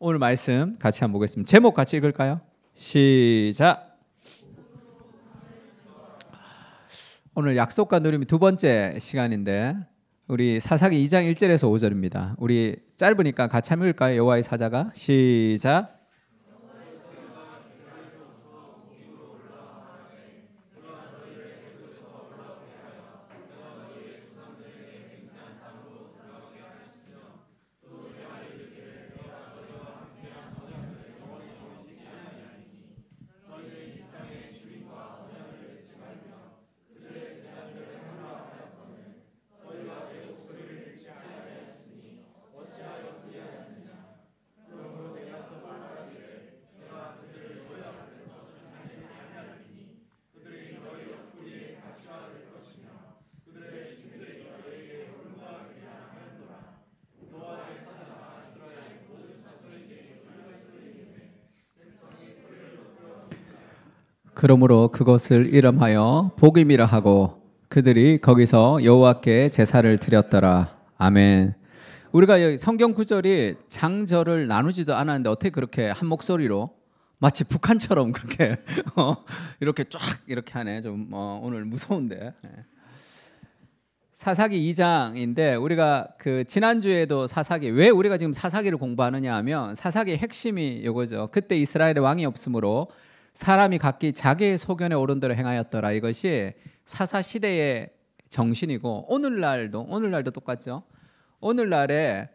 오늘 말씀 같이 한번 보겠습니다. 제목 같이 읽을까요? 시작. 오늘 약속과 누림이 두 번째 시간인데 우리 사사기 2장 1절에서 5절입니다. 우리 짧으니까 같이 한번 읽을까요? 여호와의 사자가 시작. 그러므로 그것을 이름하여 복임이라 하고 그들이 거기서 여호와께 제사를 드렸더라. 아멘. 우리가 성경 구절이 장절을 나누지도 않았는데 어떻게 그렇게 한 목소리로 마치 북한처럼 그렇게 이렇게 쫙 이렇게 하네. 좀 오늘 무서운데. 사사기 2장인데 우리가 그 지난주에도 사사기, 왜 우리가 지금 사사기를 공부하느냐 하면 사사기의 핵심이 이거죠. 그때 이스라엘의 왕이 없으므로 사람이 각기 자기의 소견에 오른 대로 행하였더라. 이것이 사사 시대의 정신이고 오늘날도 똑같죠. 오늘날에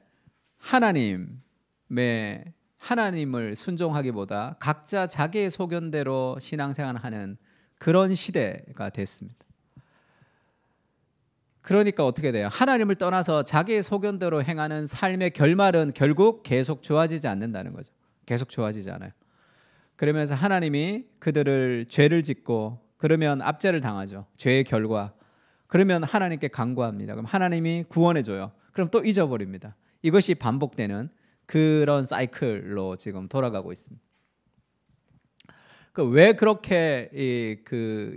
하나님을 순종하기보다 각자 자기의 소견대로 신앙생활하는 그런 시대가 됐습니다. 그러니까 어떻게 돼요? 하나님을 떠나서 자기의 소견대로 행하는 삶의 결말은 결국 계속 좋아지지 않는다는 거죠. 계속 좋아지지 않아요. 그러면서 하나님이 그들을 죄를 짓고 그러면 압제를 당하죠. 죄의 결과. 그러면 하나님께 간구합니다. 그럼 하나님이 구원해줘요. 그럼 또 잊어버립니다. 이것이 반복되는 그런 사이클로 지금 돌아가고 있습니다. 왜 그렇게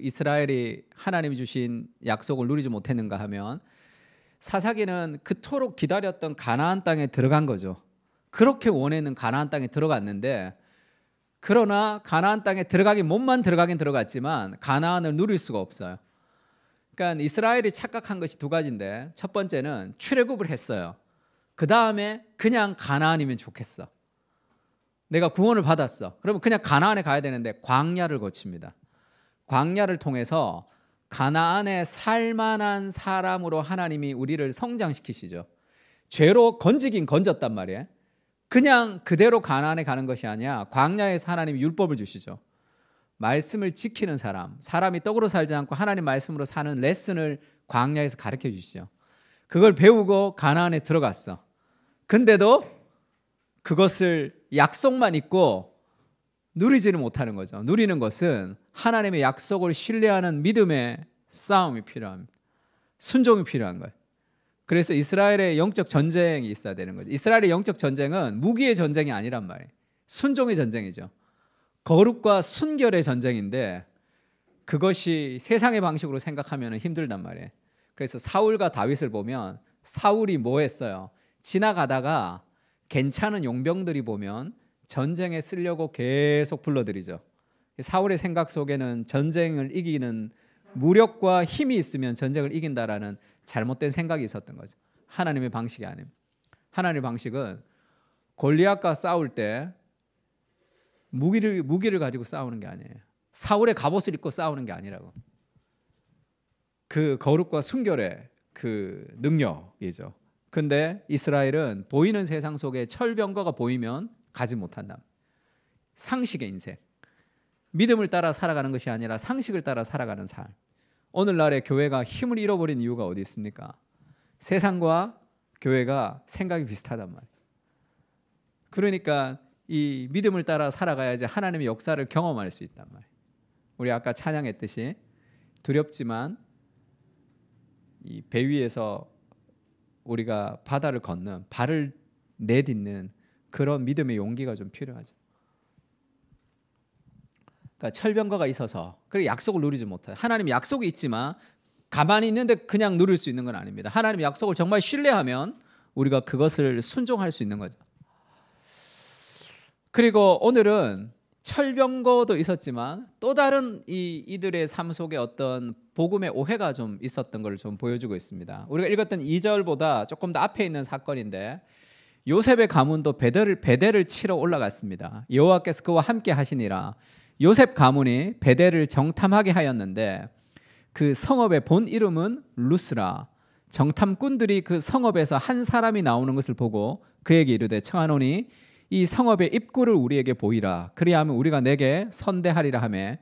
이스라엘이 하나님이 주신 약속을 누리지 못했는가 하면 사사기는 그토록 기다렸던 가나안 땅에 들어간 거죠. 그렇게 원했는 가나안 땅에 들어갔는데 그러나 가나안 땅에 몸만 들어가긴 들어갔지만 가나안을 누릴 수가 없어요. 그러니까 이스라엘이 착각한 것이 두 가지인데 첫 번째는 출애굽을 했어요. 그 다음에 그냥 가나안이면 좋겠어. 내가 구원을 받았어. 그러면 그냥 가나안에 가야 되는데 광야를 거칩니다. 광야를 통해서 가나안에 살만한 사람으로 하나님이 우리를 성장시키시죠. 죄로 건지긴 건졌단 말이에요. 그냥 그대로 가나안에 가는 것이 아니라 광야에서 하나님이 율법을 주시죠. 말씀을 지키는 사람이 떡으로 살지 않고 하나님 말씀으로 사는 레슨을 광야에서 가르쳐 주시죠. 그걸 배우고 가나안에 들어갔어. 근데도 그것을 약속만 있고 누리지는 못하는 거죠. 누리는 것은 하나님의 약속을 신뢰하는 믿음의 싸움이 필요합니다. 순종이 필요한 거예요. 그래서 이스라엘의 영적 전쟁이 있어야 되는 거죠. 이스라엘의 영적 전쟁은 무기의 전쟁이 아니란 말이에요. 순종의 전쟁이죠. 거룩과 순결의 전쟁인데 그것이 세상의 방식으로 생각하면 힘들단 말이에요. 그래서 사울과 다윗을 보면 사울이 뭐 했어요? 지나가다가 괜찮은 용병들이 보면 전쟁에 쓰려고 계속 불러들이죠. 사울의 생각 속에는 전쟁을 이기는 무력과 힘이 있으면 전쟁을 이긴다라는 잘못된 생각이 있었던 거죠. 하나님의 방식이 아닙니다. 하나님의 방식은 골리앗과 싸울 때 무기를 가지고 싸우는 게 아니에요. 사울의 갑옷을 입고 싸우는 게 아니라고. 그 거룩과 순결의 그 능력이죠. 근데 이스라엘은 보이는 세상 속에 철병거가 보이면 가지 못한다. 상식의 인생. 믿음을 따라 살아가는 것이 아니라 상식을 따라 살아가는 삶. 오늘날의 교회가 힘을 잃어버린 이유가 어디 있습니까? 세상과 교회가 생각이 비슷하단 말이에요. 그러니까 이 믿음을 따라 살아가야지 하나님의 역사를 경험할 수 있단 말이에요. 우리 아까 찬양했듯이 두렵지만 이 배 위에서 우리가 바다를 건넌 발을 내딛는 그런 믿음의 용기가 좀 필요하죠. 그러니까 철병거가 있어서 그리고 약속을 누리지 못해요. 하나님 약속이 있지만 가만히 있는데 그냥 누릴 수 있는 건 아닙니다. 하나님 약속을 정말 신뢰하면 우리가 그것을 순종할 수 있는 거죠. 그리고 오늘은 철병거도 있었지만 또 다른 이들의 삶 속에 어떤 복음의 오해가 좀 있었던 걸 좀 보여주고 있습니다. 우리가 읽었던 2절보다 조금 더 앞에 있는 사건인데, 요셉의 가문도 베델을 치러 올라갔습니다. 여호와께서 그와 함께 하시니라. 요셉 가문이 베델을 정탐하게 하였는데 그 성읍의 본 이름은 루스라. 정탐꾼들이 그 성읍에서 한 사람이 나오는 것을 보고 그에게 이르되 청하노니 이 성읍의 입구를 우리에게 보이라. 그리하면 우리가 내게 선대하리라 하매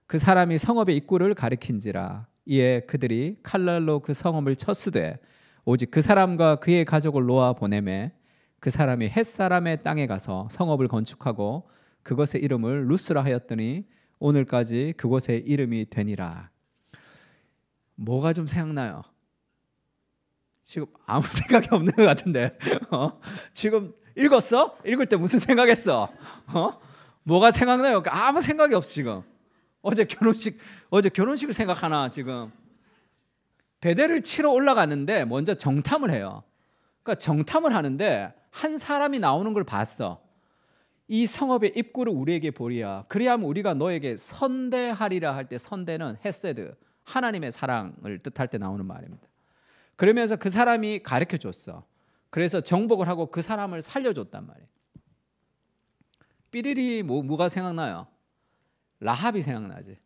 그 사람이 성읍의 입구를 가리킨지라. 이에 그들이 칼날로 그 성읍을 쳤으되 오직 그 사람과 그의 가족을 놓아 보내매 그 사람이 헷사람의 땅에 가서 성읍을 건축하고 그것의 이름을 루스라 하였더니 오늘까지 그곳의 이름이 되니라. 뭐가 좀 생각나요? 지금 아무 생각이 없는 것 같은데 지금 읽었어? 읽을 때 무슨 생각했어? 뭐가 생각나요? 아무 생각이 없어 지금. 어제 결혼식을 생각하나 지금. 베델을 치러 올라갔는데 먼저 정탐을 해요. 그러니까 정탐을 하는데 한 사람이 나오는 걸 봤어. 이 성읍의 입구를 우리에게 보리야. 그리하면 우리가 너에게 선대하리라. 할 때 선대는 헤세드, 하나님의 사랑을 뜻할 때 나오는 말입니다. 그러면서 그 사람이 가르쳐 줬어. 그래서 정복을 하고 그 사람을 살려줬단 말이에요. 삐리리 뭐가 생각나요? 라합이 생각나지.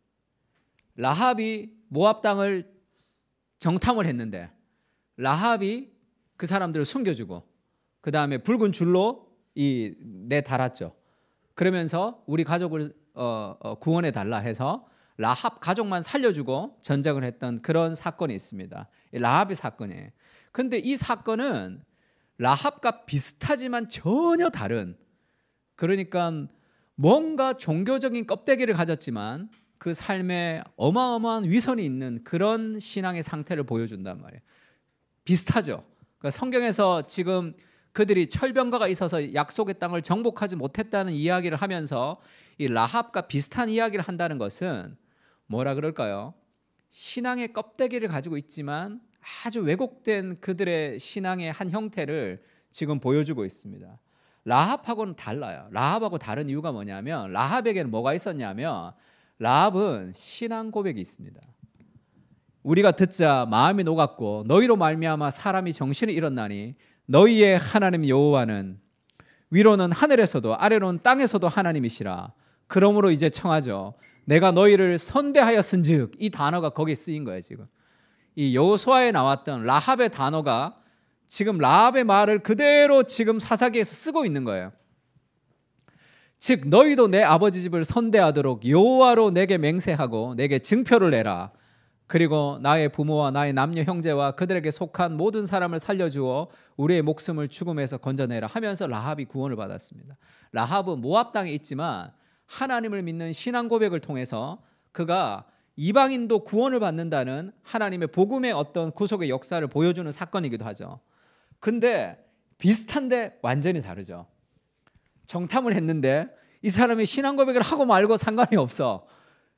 라합이 모압 땅을 정탐을 했는데 라합이 그 사람들을 숨겨주고 그 다음에 붉은 줄로 내달았죠. 그러면서 우리 가족을 구원해 달라 해서 라합 가족만 살려주고 전쟁을 했던 그런 사건이 있습니다. 라합의 사건이에요. 근데 이 사건은 라합과 비슷하지만 전혀 다른, 그러니까 뭔가 종교적인 껍데기를 가졌지만 그 삶에 어마어마한 위선이 있는 그런 신앙의 상태를 보여준단 말이에요. 비슷하죠. 그러니까 성경에서 지금 그들이 철병거가 있어서 약속의 땅을 정복하지 못했다는 이야기를 하면서 이 라합과 비슷한 이야기를 한다는 것은 뭐라 그럴까요? 신앙의 껍데기를 가지고 있지만 아주 왜곡된 그들의 신앙의 한 형태를 지금 보여주고 있습니다. 라합하고는 달라요. 라합하고 다른 이유가 뭐냐면 라합에게는 뭐가 있었냐면 라합은 신앙 고백이 있습니다. 우리가 듣자 마음이 녹았고 너희로 말미암아 사람이 정신을 잃었나니 너희의 하나님 여호와는 위로는 하늘에서도 아래로는 땅에서도 하나님이시라. 그러므로 이제 청하죠. 내가 너희를 선대하였은즉, 이 단어가 거기에 쓰인 거예요. 지금 이 여호수아에 나왔던 라합의 단어가 지금 라합의 말을 그대로 지금 사사기에서 쓰고 있는 거예요. 즉 너희도 내 아버지 집을 선대하도록 여호와로 내게 맹세하고 내게 증표를 내라. 그리고 나의 부모와 나의 남녀 형제와 그들에게 속한 모든 사람을 살려주어 우리의 목숨을 죽음에서 건져내라 하면서 라합이 구원을 받았습니다. 라합은 모압 땅에 있지만 하나님을 믿는 신앙 고백을 통해서 그가 이방인도 구원을 받는다는 하나님의 복음의 어떤 구속의 역사를 보여주는 사건이기도 하죠. 근데 비슷한데 완전히 다르죠. 정탐을 했는데 이 사람이 신앙 고백을 하고 말고 상관이 없어.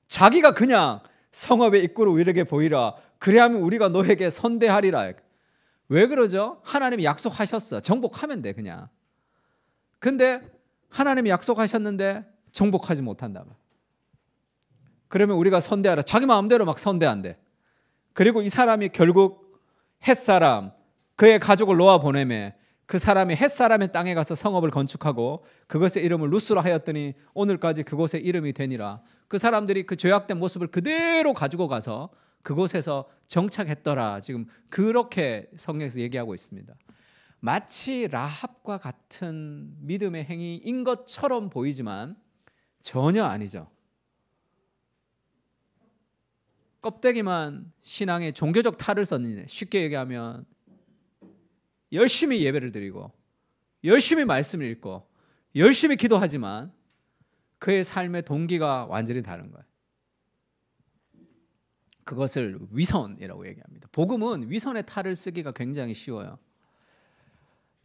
자기가 그냥 성읍의 입구를 우리에게 보이라. 그래야면 우리가 너에게 선대하리라. 왜 그러죠? 하나님이 약속하셨어. 정복하면 돼 그냥. 근데 하나님이 약속하셨는데 정복하지 못한다. 그러면 우리가 선대하라. 자기 마음대로 막 선대한대. 그리고 이 사람이 결국 헷사람, 그의 가족을 놓아 보내매 그 사람이 헷사람의 땅에 가서 성읍을 건축하고 그것의 이름을 루스라 하였더니 오늘까지 그곳의 이름이 되니라. 그 사람들이 그 죄악된 모습을 그대로 가지고 가서 그곳에서 정착했더라. 지금 그렇게 성경에서 얘기하고 있습니다. 마치 라합과 같은 믿음의 행위인 것처럼 보이지만 전혀 아니죠. 껍데기만 신앙의 종교적 탈을 썼는데, 쉽게 얘기하면 열심히 예배를 드리고 열심히 말씀을 읽고 열심히 기도하지만 그의 삶의 동기가 완전히 다른 거예요. 그것을 위선이라고 얘기합니다. 복음은 위선의 탈을 쓰기가 굉장히 쉬워요.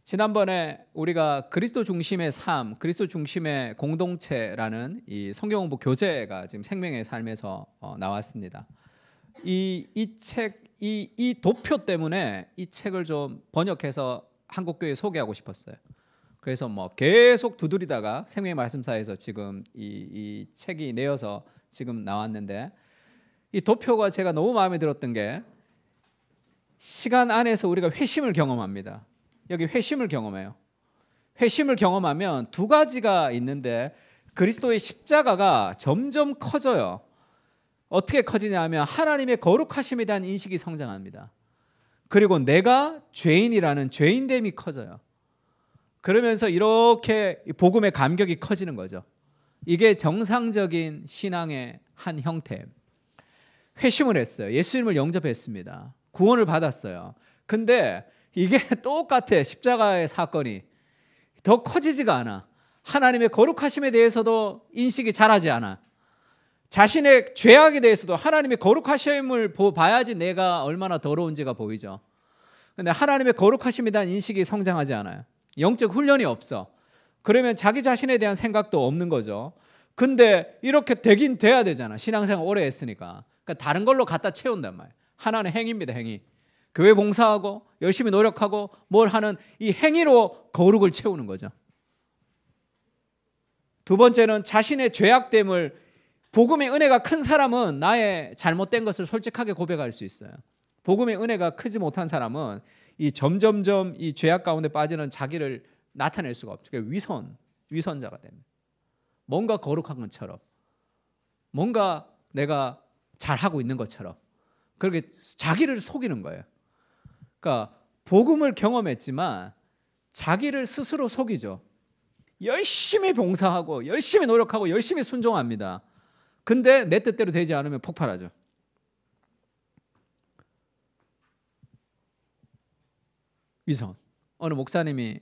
지난번에 우리가 그리스도 중심의 삶, 그리스도 중심의 공동체라는 이 성경 공부 교재가 지금 생명의 삶에서 나왔습니다. 이 도표 때문에 이 책을 좀 번역해서 한국교회에 소개하고 싶었어요. 그래서 뭐 계속 두드리다가 생명의 말씀사에서 지금 이 책이 내어서 지금 나왔는데, 이 도표가 제가 너무 마음에 들었던 게 시간 안에서 우리가 회심을 경험합니다. 여기 회심을 경험해요. 회심을 경험하면 두 가지가 있는데 그리스도의 십자가가 점점 커져요. 어떻게 커지냐면 하나님의 거룩하심에 대한 인식이 성장합니다. 그리고 내가 죄인이라는 죄인됨이 커져요. 그러면서 이렇게 복음의 감격이 커지는 거죠. 이게 정상적인 신앙의 한 형태. 회심을 했어요. 예수님을 영접했습니다. 구원을 받았어요. 근데 이게 똑같아. 십자가의 사건이 더 커지지가 않아. 하나님의 거룩하심에 대해서도 인식이 잘하지 않아. 자신의 죄악에 대해서도 하나님의 거룩하심을 봐야지 내가 얼마나 더러운지가 보이죠. 근데 하나님의 거룩하심에 대한 인식이 성장하지 않아요. 영적 훈련이 없어. 그러면 자기 자신에 대한 생각도 없는 거죠. 근데 이렇게 되긴 돼야 되잖아. 신앙생활 오래 했으니까. 그러니까 다른 걸로 갖다 채운단 말이에요. 하나는 행위입니다. 행위. 교회 봉사하고 열심히 노력하고 뭘 하는 이 행위로 거룩을 채우는 거죠. 두 번째는 자신의 죄악됨을, 복음의 은혜가 큰 사람은 나의 잘못된 것을 솔직하게 고백할 수 있어요. 복음의 은혜가 크지 못한 사람은 이 점점점 이 죄악 가운데 빠지는 자기를 나타낼 수가 없죠. 그러니까 위선자가 됩니다. 뭔가 거룩한 것처럼, 뭔가 내가 잘하고 있는 것처럼 그렇게 자기를 속이는 거예요. 그러니까 복음을 경험했지만 자기를 스스로 속이죠. 열심히 봉사하고 열심히 노력하고 열심히 순종합니다. 근데 내 뜻대로 되지 않으면 폭발하죠. 위선. 어느 목사님이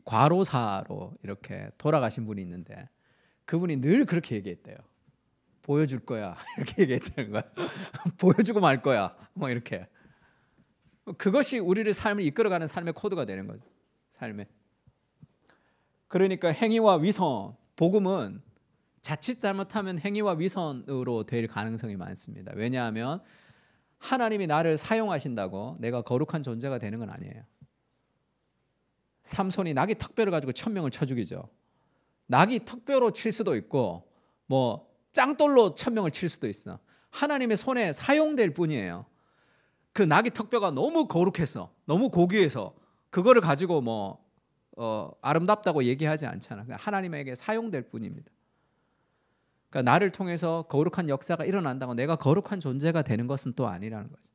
과로사로 이렇게 돌아가신 분이 있는데 그분이 늘 그렇게 얘기했대요. 보여줄 거야. 이렇게 얘기했다는 거야. 보여주고 말 거야. 뭐 이렇게. 그것이 우리를 삶을 이끌어가는 삶의 코드가 되는 거죠. 삶에. 그러니까 행위와 위선, 복음은 자칫 잘못하면 행위와 위선으로 될 가능성이 많습니다. 왜냐하면 하나님이 나를 사용하신다고 내가 거룩한 존재가 되는 건 아니에요. 삼손이 나귀 턱뼈를 가지고 1000명을 쳐 죽이죠. 나귀 턱뼈로 칠 수도 있고 뭐 짱돌로 1000명을 칠 수도 있어. 하나님의 손에 사용될 뿐이에요. 그 나귀 턱뼈가 너무 거룩해서, 너무 고귀해서 그거를 가지고 뭐 아름답다고 얘기하지 않잖아. 하나님에게 사용될 뿐입니다. 그러니까 나를 통해서 거룩한 역사가 일어난다고 내가 거룩한 존재가 되는 것은 또 아니라는 거죠.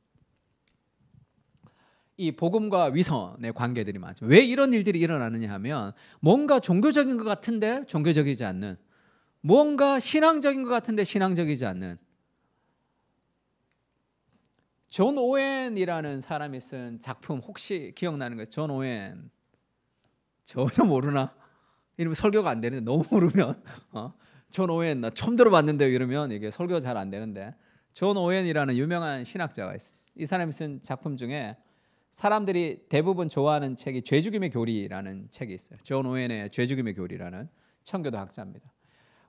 이 복음과 위선의 관계들이 많죠. 왜 이런 일들이 일어나느냐 하면 뭔가 종교적인 것 같은데 종교적이지 않는, 뭔가 신앙적인 것 같은데 신앙적이지 않는. 존 오웬이라는 사람이 쓴 작품 혹시 기억나는 거예요? 존 오웬. 전혀 모르나? 이러면 설교가 안 되는데 너무 모르면 존 오웬 나 처음 들어봤는데 이러면 이게 설교가 잘 안 되는데, 존 오웬이라는 유명한 신학자가 있어요. 이 사람이 쓴 작품 중에 사람들이 대부분 좋아하는 책이 죄죽임의 교리라는 책이 있어요. 존 오웬의 죄죽임의 교리라는 청교도 학자입니다.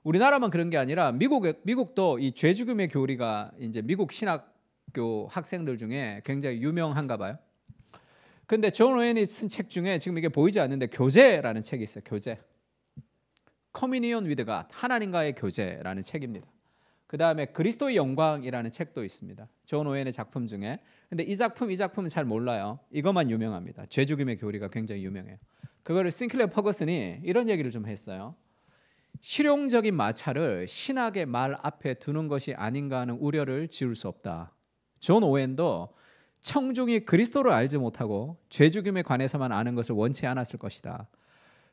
우리나라만 그런 게 아니라 미국도 이 죄죽임의 교리가 이제 미국 신학교 학생들 중에 굉장히 유명한가 봐요. 근데 존 오웬이 쓴 책 중에 지금 이게 보이지 않는데 교제라는 책이 있어요. 교제. Communion with God, 하나님과의 교제라는 책입니다. 그 다음에 그리스도의 영광이라는 책도 있습니다. 존 오웬의 작품 중에. 근데 이 작품은 잘 몰라요. 이것만 유명합니다. 죄죽임의 교리가 굉장히 유명해요. 그거를 싱클레어 퍼거슨이 이런 얘기를 좀 했어요. 실용적인 마찰을 신학의 말 앞에 두는 것이 아닌가 하는 우려를 지울 수 없다. 존 오웬도 청중이 그리스도를 알지 못하고 죄죽임에 관해서만 아는 것을 원치 않았을 것이다.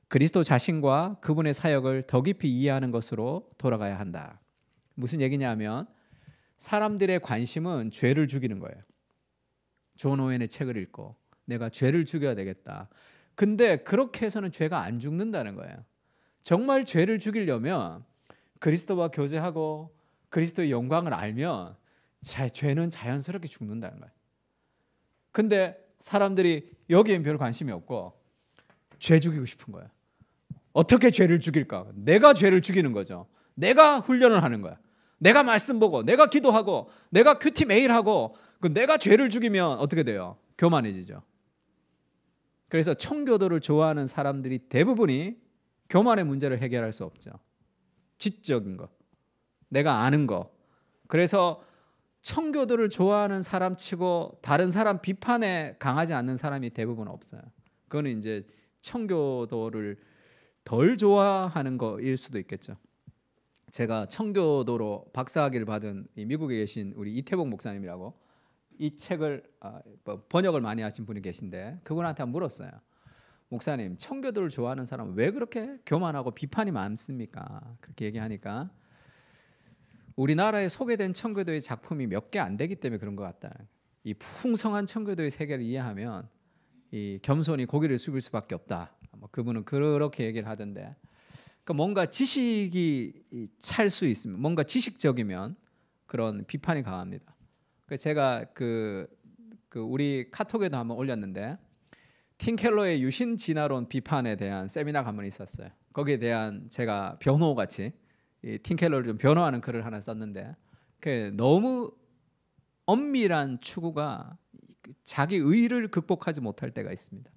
그리스도 자신과 그분의 사역을 더 깊이 이해하는 것으로 돌아가야 한다. 무슨 얘기냐면 사람들의 관심은 죄를 죽이는 거예요. 존 오웬의 책을 읽고 내가 죄를 죽여야 되겠다. 근데 그렇게 해서는 죄가 안 죽는다는 거예요. 정말 죄를 죽이려면 그리스도와 교제하고 그리스도의 영광을 알면 죄는 자연스럽게 죽는다는 거예요. 근데 사람들이 여기엔 별 관심이 없고 죄 죽이고 싶은 거야. 어떻게 죄를 죽일까? 내가 죄를 죽이는 거죠. 내가 훈련을 하는 거야. 내가 말씀 보고, 내가 기도하고, 내가 큐티 매일 하고, 내가 죄를 죽이면 어떻게 돼요? 교만해지죠. 그래서 청교도를 좋아하는 사람들이 대부분이 교만의 문제를 해결할 수 없죠. 지적인 거, 내가 아는 거. 그래서 청교도를 좋아하는 사람치고 다른 사람 비판에 강하지 않는 사람이 대부분 없어요. 그거는 이제 청교도를 덜 좋아하는 거일 수도 있겠죠. 제가 청교도로 박사학위를 받은 미국에 계신 우리 이태복 목사님이라고 이 책을 번역을 많이 하신 분이 계신데 그분한테 한번 물었어요. 목사님, 청교도를 좋아하는 사람은 왜 그렇게 교만하고 비판이 많습니까? 그렇게 얘기하니까 우리나라에 소개된 청교도의 작품이 몇 개 안 되기 때문에 그런 것 같다. 이 풍성한 청교도의 세계를 이해하면 이 겸손히 고개를 숙일 수밖에 없다. 그분은 그렇게 얘기를 하던데, 그러니까 뭔가 지식이 찰 수 있으면, 뭔가 지식적이면 그런 비판이 강합니다. 제가 그 우리 카톡에도 한번 올렸는데 팀 켈러의 유신 진화론 비판에 대한 세미나가 한번 있었어요. 거기에 대한 제가 변호같이 팀 켈러를 좀 변호하는 글을 하나 썼는데 너무 엄밀한 추구가 자기 의를 극복하지 못할 때가 있습니다.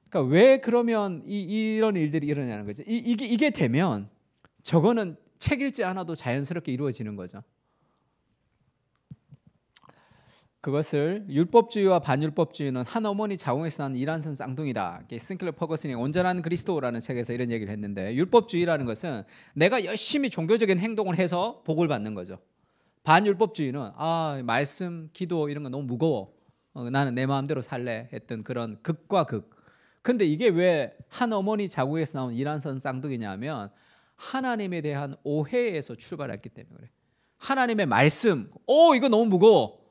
그러니까 왜 그러면 이런 일들이 일어나는 거죠? 이게 되면 저거는 책 읽지 않아도 자연스럽게 이루어지는 거죠. 그것을 율법주의와 반율법주의는 한 어머니 자궁에서 난 이란선 쌍둥이다. 싱클러 퍼거슨이 온전한 그리스도라는 책에서 이런 얘기를 했는데, 율법주의라는 것은 내가 열심히 종교적인 행동을 해서 복을 받는 거죠. 반율법주의는 말씀, 기도 이런 거 너무 무거워. 나는 내 마음대로 살래 했던 그런 극과 극. 근데 이게 왜 한 어머니 자궁에서 나온 이란선 쌍둥이냐면 하나님에 대한 오해에서 출발했기 때문에 그래. 하나님의 말씀, 이거 너무 무거워.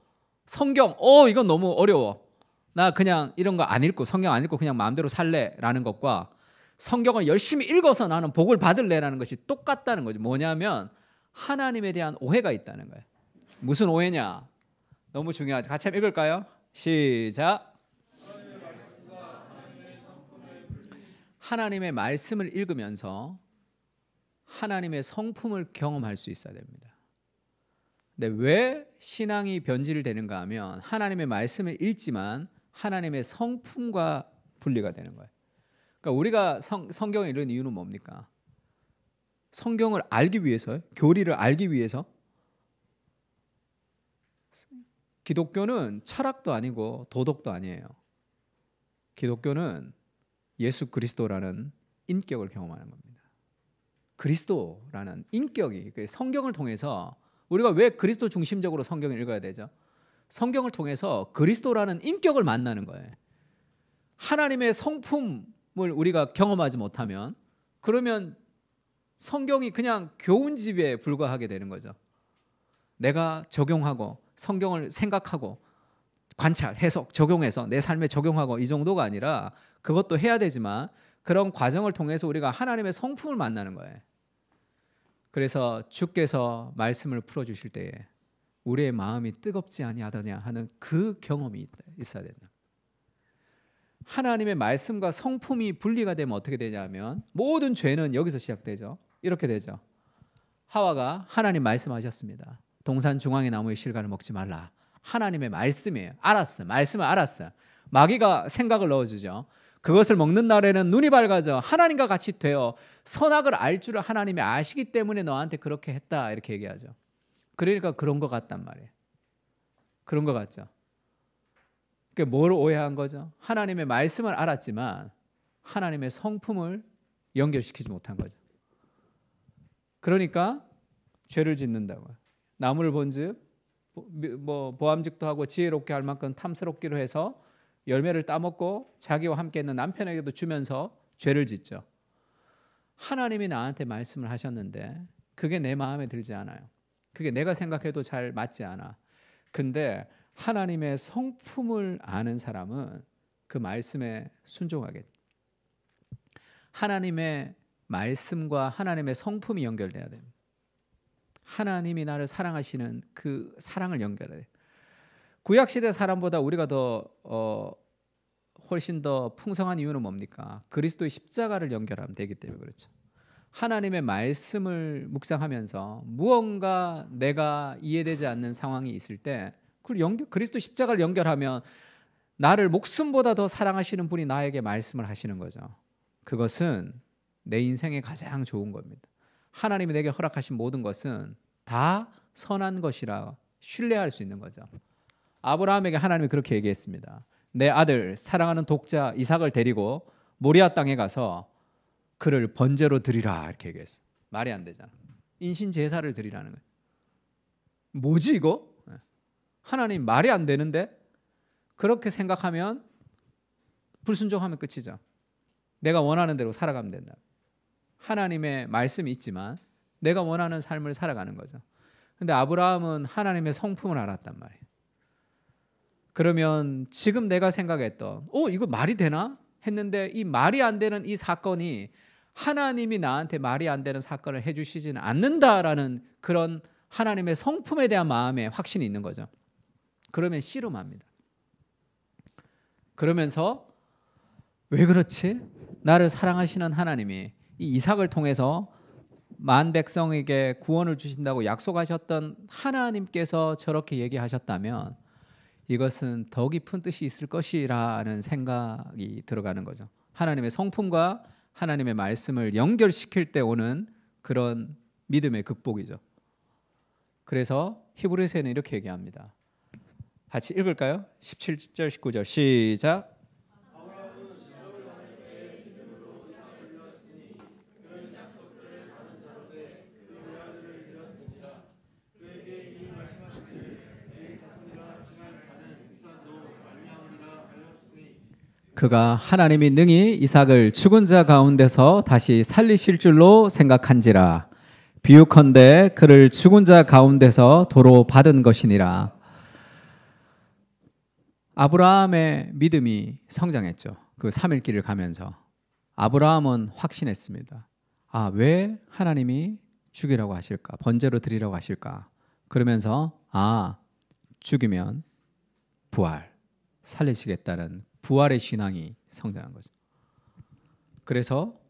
성경, 이건 너무 어려워. 나 그냥 이런 거 안 읽고 성경 안 읽고 그냥 마음대로 살래라는 것과 성경을 열심히 읽어서 나는 복을 받을래라는 것이 똑같다는 거죠. 뭐냐면 하나님에 대한 오해가 있다는 거예요. 무슨 오해냐? 너무 중요하죠. 같이 한번 읽을까요? 시작. 하나님의 말씀을 읽으면서 하나님의 성품을 경험할 수 있어야 됩니다. 근데 왜 신앙이 변질되는가 하면 하나님의 말씀을 읽지만 하나님의 성품과 분리가 되는 거예요. 그러니까 우리가 성경을 읽는 이유는 뭡니까? 성경을 알기 위해서요? 교리를 알기 위해서? 기독교는 철학도 아니고 도덕도 아니에요. 기독교는 예수 그리스도라는 인격을 경험하는 겁니다. 그리스도라는 인격이 성경을 통해서 우리가 왜 그리스도 중심적으로 성경을 읽어야 되죠? 성경을 통해서 그리스도라는 인격을 만나는 거예요. 하나님의 성품을 우리가 경험하지 못하면 그러면 성경이 그냥 교훈집에 불과하게 되는 거죠. 내가 적용하고 성경을 생각하고 관찰, 해석, 적용해서 내 삶에 적용하고 이 정도가 아니라 그것도 해야 되지만 그런 과정을 통해서 우리가 하나님의 성품을 만나는 거예요. 그래서 주께서 말씀을 풀어주실 때에 우리의 마음이 뜨겁지 아니하더냐 하는 그 경험이 있어야 된다. 하나님의 말씀과 성품이 분리가 되면 어떻게 되냐면 모든 죄는 여기서 시작되죠. 이렇게 되죠. 하와가 하나님 말씀하셨습니다. 동산 중앙의 나무의 실과를 먹지 말라. 하나님의 말씀이에요. 알았어. 말씀을 알았어. 마귀가 생각을 넣어주죠. 그것을 먹는 날에는 눈이 밝아져 하나님과 같이 되어 선악을 알 줄을 하나님이 아시기 때문에 너한테 그렇게 했다 이렇게 얘기하죠. 그러니까 그런 것 같단 말이에요. 그런 것 같죠. 그게 뭘 오해한 거죠? 하나님의 말씀을 알았지만 하나님의 성품을 연결시키지 못한 거죠. 그러니까 죄를 짓는다고요. 나무를 본즉 보암직도 하고 지혜롭게 할 만큼 탐스럽기로 해서 열매를 따먹고 자기와 함께 있는 남편에게도 주면서 죄를 짓죠. 하나님이 나한테 말씀을 하셨는데 그게 내 마음에 들지 않아요. 그게 내가 생각해도 잘 맞지 않아. 근데 하나님의 성품을 아는 사람은 그 말씀에 순종하겠죠. 하나님의 말씀과 하나님의 성품이 연결돼야 됩니다. 하나님이 나를 사랑하시는 그 사랑을 연결해야 돼요. 구약시대 사람보다 우리가 훨씬 더 풍성한 이유는 뭡니까? 그리스도의 십자가를 연결하면 되기 때문에 그렇죠. 하나님의 말씀을 묵상하면서 무언가 내가 이해되지 않는 상황이 있을 때 그리스도 십자가를 연결하면 나를 목숨보다 더 사랑하시는 분이 나에게 말씀을 하시는 거죠. 그것은 내 인생에 가장 좋은 겁니다. 하나님이 내게 허락하신 모든 것은 다 선한 것이라 신뢰할 수 있는 거죠. 아브라함에게 하나님이 그렇게 얘기했습니다. 내 아들 사랑하는 독자 이삭을 데리고 모리아 땅에 가서 그를 번제로 드리라 이렇게 얘기했어. 말이 안 되잖아. 인신 제사를 드리라는 거예요. 뭐지 이거? 하나님 말이 안 되는데? 그렇게 생각하면 불순종하면 끝이죠. 내가 원하는 대로 살아가면 된다. 하나님의 말씀이 있지만 내가 원하는 삶을 살아가는 거죠. 근데 아브라함은 하나님의 성품을 알았단 말이에요. 그러면 지금 내가 생각했던 이거 말이 되나? 했는데 이 말이 안 되는 이 사건이 하나님이 나한테 말이 안 되는 사건을 해주시지는 않는다라는 그런 하나님의 성품에 대한 마음에 확신이 있는 거죠. 그러면 씨름합니다. 그러면서 왜 그렇지? 나를 사랑하시는 하나님이 이 이삭을 통해서 만 백성에게 구원을 주신다고 약속하셨던 하나님께서 저렇게 얘기하셨다면 이것은 더 깊은 뜻이 있을 것이라는 생각이 들어가는 거죠. 하나님의 성품과 하나님의 말씀을 연결시킬 때 오는 그런 믿음의 극복이죠. 그래서 히브리서에는 이렇게 얘기합니다. 같이 읽을까요? 17절 19절 시작. 그가 하나님이 능히 이삭을 죽은 자 가운데서 다시 살리실 줄로 생각한지라. 비유컨대 그를 죽은 자 가운데서 도로 받은 것이니라. 아브라함의 믿음이 성장했죠. 그 3일길을 가면서 아브라함은 확신했습니다. 왜 하나님이 죽이라고 하실까? 번제로 드리라고 하실까? 그러면서 죽이면 부활, 살리시겠다는 부활의 신앙이 성장한 거죠. 그래서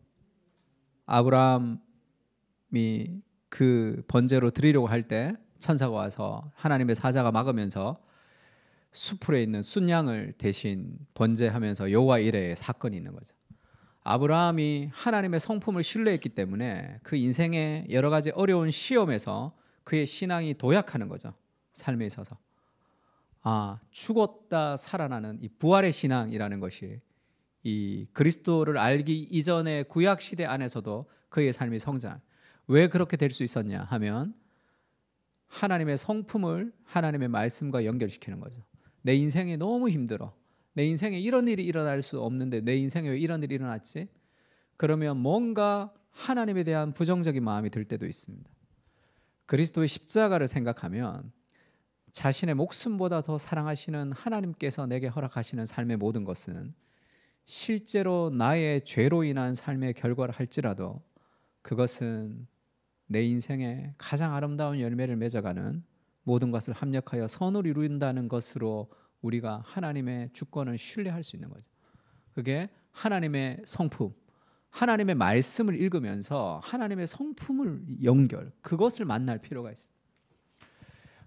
아브라함이 그 번제로 드리려고 할 때 천사가 와서 하나님의 사자가 막으면서 수풀에 있는 순양을 대신 번제하면서 여호와 이레의 사건이 있는 거죠. 아브라함이 하나님의 성품을 신뢰했기 때문에 그 인생의 여러 가지 어려운 시험에서 그의 신앙이 도약하는 거죠. 삶에 있어서. 죽었다 살아나는 이 부활의 신앙이라는 것이 이 그리스도를 알기 이전의 구약 시대 안에서도 그의 삶이 성장. 왜 그렇게 될 수 있었냐 하면 하나님의 성품을 하나님의 말씀과 연결시키는 거죠. 내 인생이 너무 힘들어. 내 인생에 이런 일이 일어날 수 없는데 내 인생에 왜 이런 일이 일어났지? 그러면 뭔가 하나님에 대한 부정적인 마음이 들 때도 있습니다. 그리스도의 십자가를 생각하면 자신의 목숨보다 더 사랑하시는 하나님께서 내게 허락하시는 삶의 모든 것은 실제로 나의 죄로 인한 삶의 결과를 할지라도 그것은 내 인생에 가장 아름다운 열매를 맺어가는 모든 것을 합력하여 선을 이룬다는 것으로 우리가 하나님의 주권을 신뢰할 수 있는 거죠. 그게 하나님의 성품, 하나님의 말씀을 읽으면서 하나님의 성품을 그것을 만날 필요가 있습니다.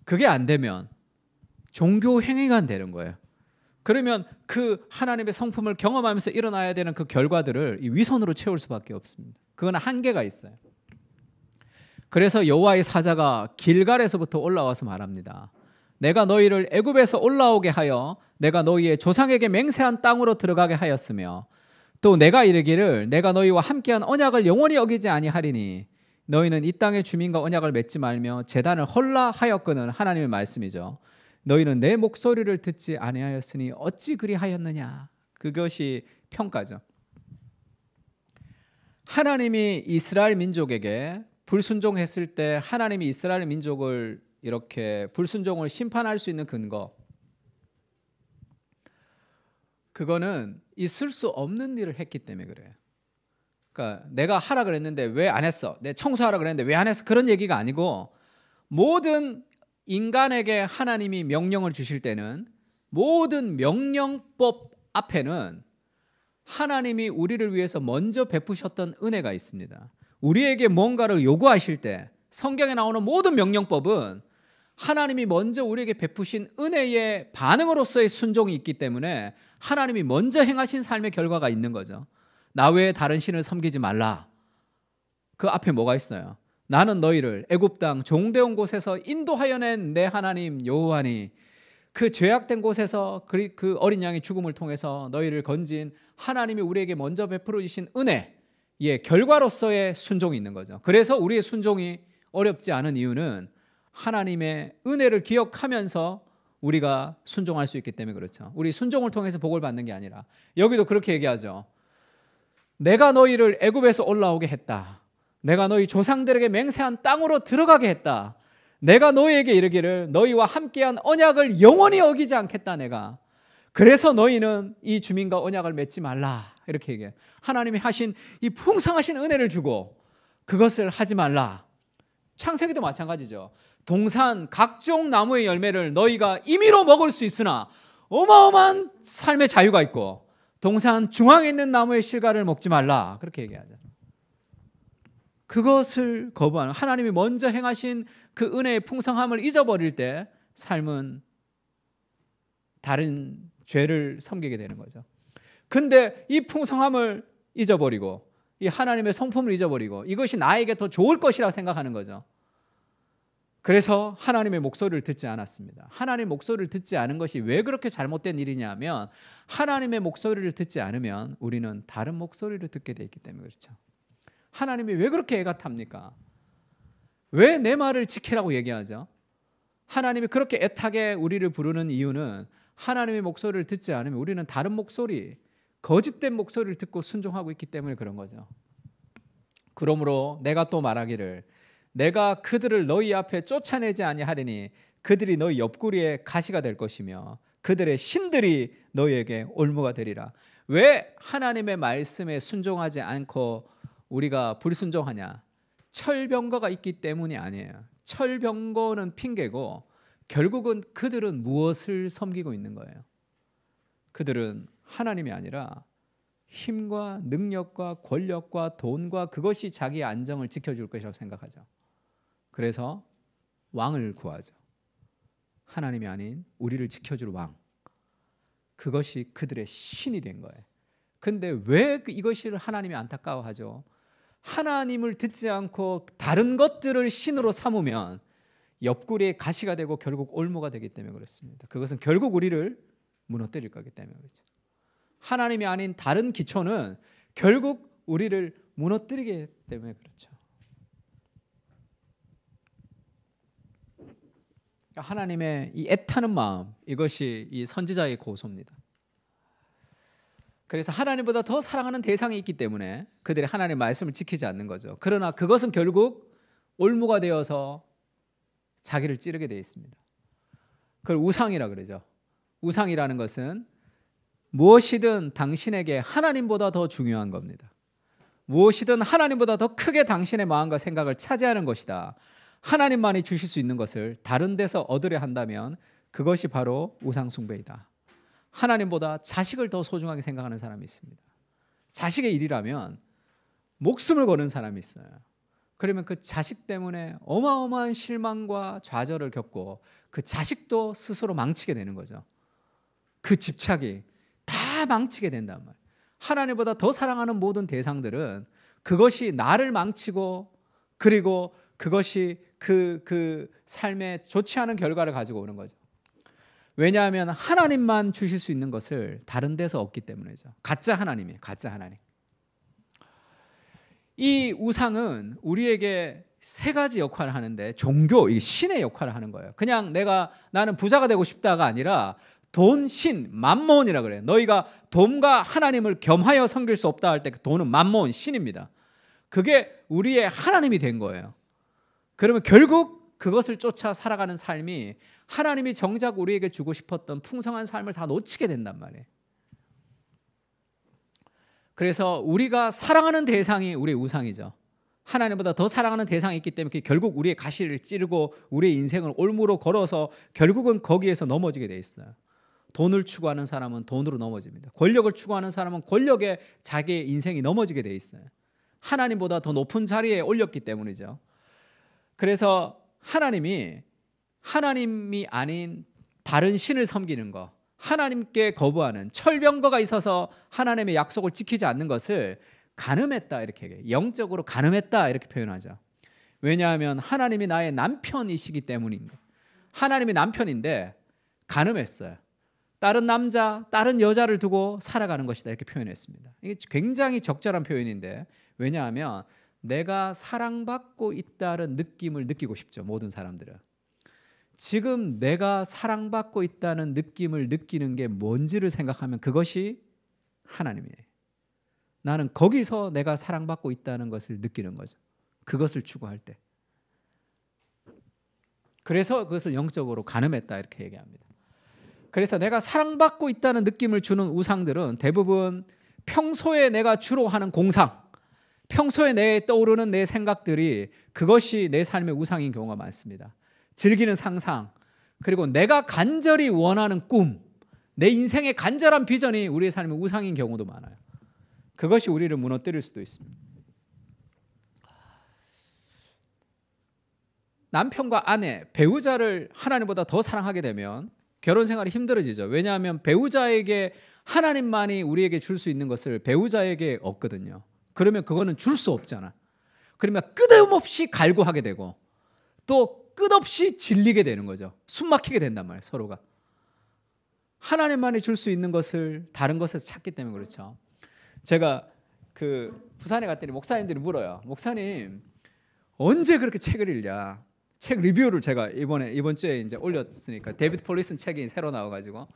그게 안 되면 종교 행위가 되는 거예요. 그러면 그 하나님의 성품을 경험하면서 일어나야 되는 그 결과들을 이 위선으로 채울 수밖에 없습니다. 그건 한계가 있어요. 그래서 여호와의 사자가 길갈에서부터 올라와서 말합니다. 내가 너희를 애굽에서 올라오게 하여 내가 너희의 조상에게 맹세한 땅으로 들어가게 하였으며 또 내가 이르기를 내가 너희와 함께한 언약을 영원히 어기지 아니하리니 너희는 이 땅의 주민과 언약을 맺지 말며 제단을 헐라 하였거늘. 하나님의 말씀이죠. 너희는 내 목소리를 듣지 아니하였으니 어찌 그리하였느냐. 그것이 평가죠. 하나님이 이스라엘 민족에게 불순종했을 때 하나님이 이스라엘 민족을 이렇게 불순종을 심판할 수 있는 근거, 그거는 있을 수 없는 일을 했기 때문에 그래요. 그러니까 내가 하라 그랬는데 왜 안 했어? 내 청소하라 그랬는데 왜 안 했어? 그런 얘기가 아니고 모든 인간에게 하나님이 명령을 주실 때는 모든 명령법 앞에는 하나님이 우리를 위해서 먼저 베푸셨던 은혜가 있습니다. 우리에게 뭔가를 요구하실 때 성경에 나오는 모든 명령법은 하나님이 먼저 우리에게 베푸신 은혜의 반응으로서의 순종이 있기 때문에 하나님이 먼저 행하신 삶의 결과가 있는 거죠. 나 외에 다른 신을 섬기지 말라. 그 앞에 뭐가 있어요? 나는 너희를 애굽 땅 종되온 곳에서 인도하여 낸 내 하나님 여호와니, 그 죄악된 곳에서 그 어린 양의 죽음을 통해서 너희를 건진 하나님이 우리에게 먼저 베풀어 주신 은혜의 결과로서의 순종이 있는 거죠. 그래서 우리의 순종이 어렵지 않은 이유는 하나님의 은혜를 기억하면서 우리가 순종할 수 있기 때문에 그렇죠. 우리 순종을 통해서 복을 받는 게 아니라, 여기도 그렇게 얘기하죠. 내가 너희를 애굽에서 올라오게 했다. 내가 너희 조상들에게 맹세한 땅으로 들어가게 했다. 내가 너희에게 이르기를 너희와 함께한 언약을 영원히 어기지 않겠다. 내가 그래서 너희는 이 주민과 언약을 맺지 말라. 이렇게 얘기해요. 하나님이 하신 이 풍성하신 은혜를 주고 그것을 하지 말라. 창세기도 마찬가지죠. 동산 각종 나무의 열매를 너희가 임의로 먹을 수 있으나 어마어마한 삶의 자유가 있고, 동산 중앙에 있는 나무의 실과를 먹지 말라. 그렇게 얘기하죠. 그것을 거부하는, 하나님이 먼저 행하신 그 은혜의 풍성함을 잊어버릴 때 삶은 다른 죄를 섬기게 되는 거죠. 근데 이 풍성함을 잊어버리고 이 하나님의 성품을 잊어버리고 이것이 나에게 더 좋을 것이라고 생각하는 거죠. 그래서 하나님의 목소리를 듣지 않았습니다. 하나님의 목소리를 듣지 않은 것이 왜 그렇게 잘못된 일이냐면, 하나님의 목소리를 듣지 않으면 우리는 다른 목소리를 듣게 돼 있기 때문에 그렇죠. 하나님이 왜 그렇게 애가 탑니까? 왜 내 말을 지키라고 얘기하죠? 하나님이 그렇게 애타게 우리를 부르는 이유는 하나님의 목소리를 듣지 않으면 우리는 다른 목소리, 거짓된 목소리를 듣고 순종하고 있기 때문에 그런 거죠. 그러므로 내가 또 말하기를 내가 그들을 너희 앞에 쫓아내지 아니하리니 그들이 너희 옆구리에 가시가 될 것이며 그들의 신들이 너희에게 올무가 되리라. 왜 하나님의 말씀에 순종하지 않고 우리가 불순종하냐? 철병거가 있기 때문이 아니에요. 철병거는 핑계고 결국은 그들은 무엇을 섬기고 있는 거예요? 그들은 하나님이 아니라 힘과 능력과 권력과 돈과 그것이 자기의 안정을 지켜줄 것이라고 생각하죠. 그래서 왕을 구하죠. 하나님이 아닌 우리를 지켜줄 왕. 그것이 그들의 신이 된 거예요. 근데 왜 이것을 하나님이 안타까워하죠? 하나님을 듣지 않고 다른 것들을 신으로 삼으면 옆구리에 가시가 되고 결국 올무가 되기 때문에 그렇습니다. 그것은 결국 우리를 무너뜨릴 거기 때문에 그렇죠. 하나님이 아닌 다른 기초는 결국 우리를 무너뜨리기 때문에 그렇죠. 하나님의 이 애타는 마음, 이것이 이 선지자의 고소입니다. 그래서 하나님보다 더 사랑하는 대상이 있기 때문에 그들이 하나님의 말씀을 지키지 않는 거죠. 그러나 그것은 결국 올무가 되어서 자기를 찌르게 되어 있습니다. 그걸 우상이라 그러죠. 우상이라는 것은 무엇이든 당신에게 하나님보다 더 중요한 겁니다. 무엇이든 하나님보다 더 크게 당신의 마음과 생각을 차지하는 것이다. 하나님만이 주실 수 있는 것을 다른 데서 얻으려 한다면 그것이 바로 우상 숭배이다. 하나님보다 자식을 더 소중하게 생각하는 사람이 있습니다. 자식의 일이라면 목숨을 거는 사람이 있어요. 그러면 그 자식 때문에 어마어마한 실망과 좌절을 겪고 그 자식도 스스로 망치게 되는 거죠. 그 집착이 다 망치게 된단 말이에요. 하나님보다 더 사랑하는 모든 대상들은 그것이 나를 망치고 그리고 그것이 그 삶에 좋지 않은 결과를 가지고 오는 거죠. 왜냐하면 하나님만 주실 수 있는 것을 다른 데서 얻기 때문이죠. 가짜 하나님이에요. 가짜 하나님. 이 우상은 우리에게 세 가지 역할을 하는데, 종교, 이 신의 역할을 하는 거예요. 그냥 나는 부자가 되고 싶다가 아니라 돈, 신, 맘몬이라 그래요. 너희가 돈과 하나님을 겸하여 섬길 수 없다 할 때 그 돈은 맘몬, 신입니다. 그게 우리의 하나님이 된 거예요. 그러면 결국 그것을 쫓아 살아가는 삶이 하나님이 정작 우리에게 주고 싶었던 풍성한 삶을 다 놓치게 된단 말이에요. 그래서 우리가 사랑하는 대상이 우리의 우상이죠. 하나님보다 더 사랑하는 대상이 있기 때문에 결국 우리의 가시를 찌르고 우리의 인생을 올무로 걸어서 결국은 거기에서 넘어지게 돼 있어요. 돈을 추구하는 사람은 돈으로 넘어집니다. 권력을 추구하는 사람은 권력에 자기의 인생이 넘어지게 돼 있어요. 하나님보다 더 높은 자리에 올렸기 때문이죠. 그래서 하나님이 하나님이 아닌 다른 신을 섬기는 거, 하나님께 거부하는 철병거가 있어서 하나님의 약속을 지키지 않는 것을 간음했다 이렇게 얘기해요. 영적으로 간음했다 이렇게 표현하죠. 왜냐하면 하나님이 나의 남편이시기 때문인 거예요. 하나님이 남편인데 간음했어요. 다른 남자, 다른 여자를 두고 살아가는 것이다 이렇게 표현했습니다. 이게 굉장히 적절한 표현인데, 왜냐하면 내가 사랑받고 있다는 느낌을 느끼고 싶죠. 모든 사람들은. 지금 내가 사랑받고 있다는 느낌을 느끼는 게 뭔지를 생각하면 그것이 하나님이에요. 나는 거기서 내가 사랑받고 있다는 것을 느끼는 거죠. 그것을 추구할 때. 그래서 그것을 영적으로 간음했다 이렇게 얘기합니다. 그래서 내가 사랑받고 있다는 느낌을 주는 우상들은 대부분 평소에 내가 주로 하는 공상, 평소에 내 떠오르는 내 생각들이 그것이 내 삶의 우상인 경우가 많습니다. 즐기는 상상, 그리고 내가 간절히 원하는 꿈, 내 인생의 간절한 비전이 우리의 삶의 우상인 경우도 많아요. 그것이 우리를 무너뜨릴 수도 있습니다. 남편과 아내, 배우자를 하나님보다 더 사랑하게 되면 결혼 생활이 힘들어지죠. 왜냐하면 배우자에게 하나님만이 우리에게 줄 수 있는 것을 배우자에게 없거든요. 그러면 그거는 줄 수 없잖아. 그러면 끝없이 갈구하게 되고 또 끝없이 질리게 되는 거죠. 숨 막히게 된단 말이에요. 서로가. 하나님만이 줄 수 있는 것을 다른 것에서 찾기 때문에 그렇죠. 제가 부산에 갔더니 목사님들이 물어요. 목사님 언제 그렇게 책을 읽냐? 책 리뷰를 제가 이번 주에 이제 올렸으니까 데이비드 폴리슨 책이 새로 나와가지고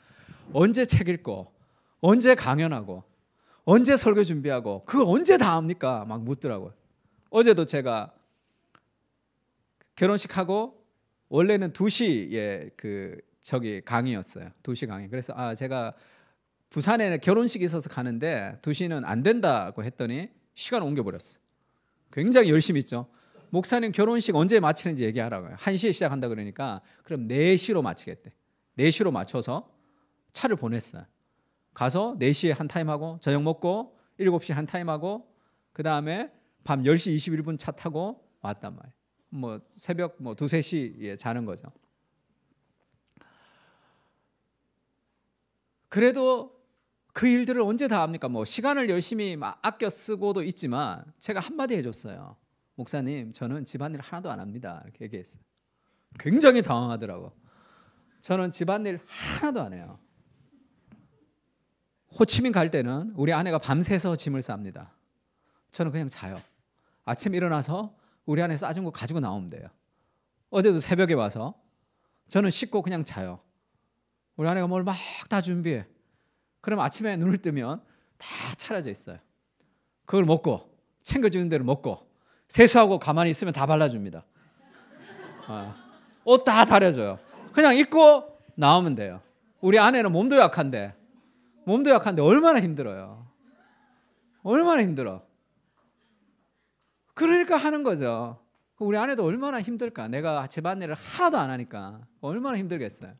언제 책 읽고 언제 강연하고 언제 설교 준비하고 그걸 언제 다 합니까? 막 묻더라고요. 어제도 제가 결혼식하고 원래는 2시에 강의였어요. 2시 강의. 그래서 제가 부산에는 결혼식이 있어서 가는데 2시는 안 된다고 했더니 시간을 옮겨버렸어. 굉장히 열심히 했죠. 목사님 결혼식 언제 마치는지 얘기하라고요. 1시에 시작한다 그러니까 그럼 4시로 마치겠대. 4시로 맞춰서 차를 보냈어요. 가서 4시에 한 타임하고 저녁 먹고 7시에 한 타임하고 그 다음에 밤 10시 21분 차 타고 왔단 말이에요. 뭐 새벽 2, 3시에 자는 거죠. 그래도 그 일들을 언제 다 합니까? 뭐 시간을 열심히 아껴 쓰고도 있지만 제가 한마디 해줬어요. 목사님 저는 집안일 하나도 안 합니다. 이렇게 얘기했어요. 굉장히 당황하더라고. 저는 집안일 하나도 안 해요. 호치민 갈 때는 우리 아내가 밤새서 짐을 쌉니다. 저는 그냥 자요. 아침 일어나서 우리 아내 싸준 거 가지고 나오면 돼요. 어제도 새벽에 와서 저는 씻고 그냥 자요. 우리 아내가 뭘 막 다 준비해. 그럼 아침에 눈을 뜨면 다 차려져 있어요. 그걸 먹고 챙겨주는 대로 먹고 세수하고 가만히 있으면 다 발라줍니다. 옷 다 다려줘요. 그냥 입고 나오면 돼요. 우리 아내는 몸도 약한데 얼마나 힘들어요. 얼마나 힘들어. 그러니까 하는 거죠. 우리 아내도 얼마나 힘들까. 내가 집안일을 하나도 안 하니까 얼마나 힘들겠어요.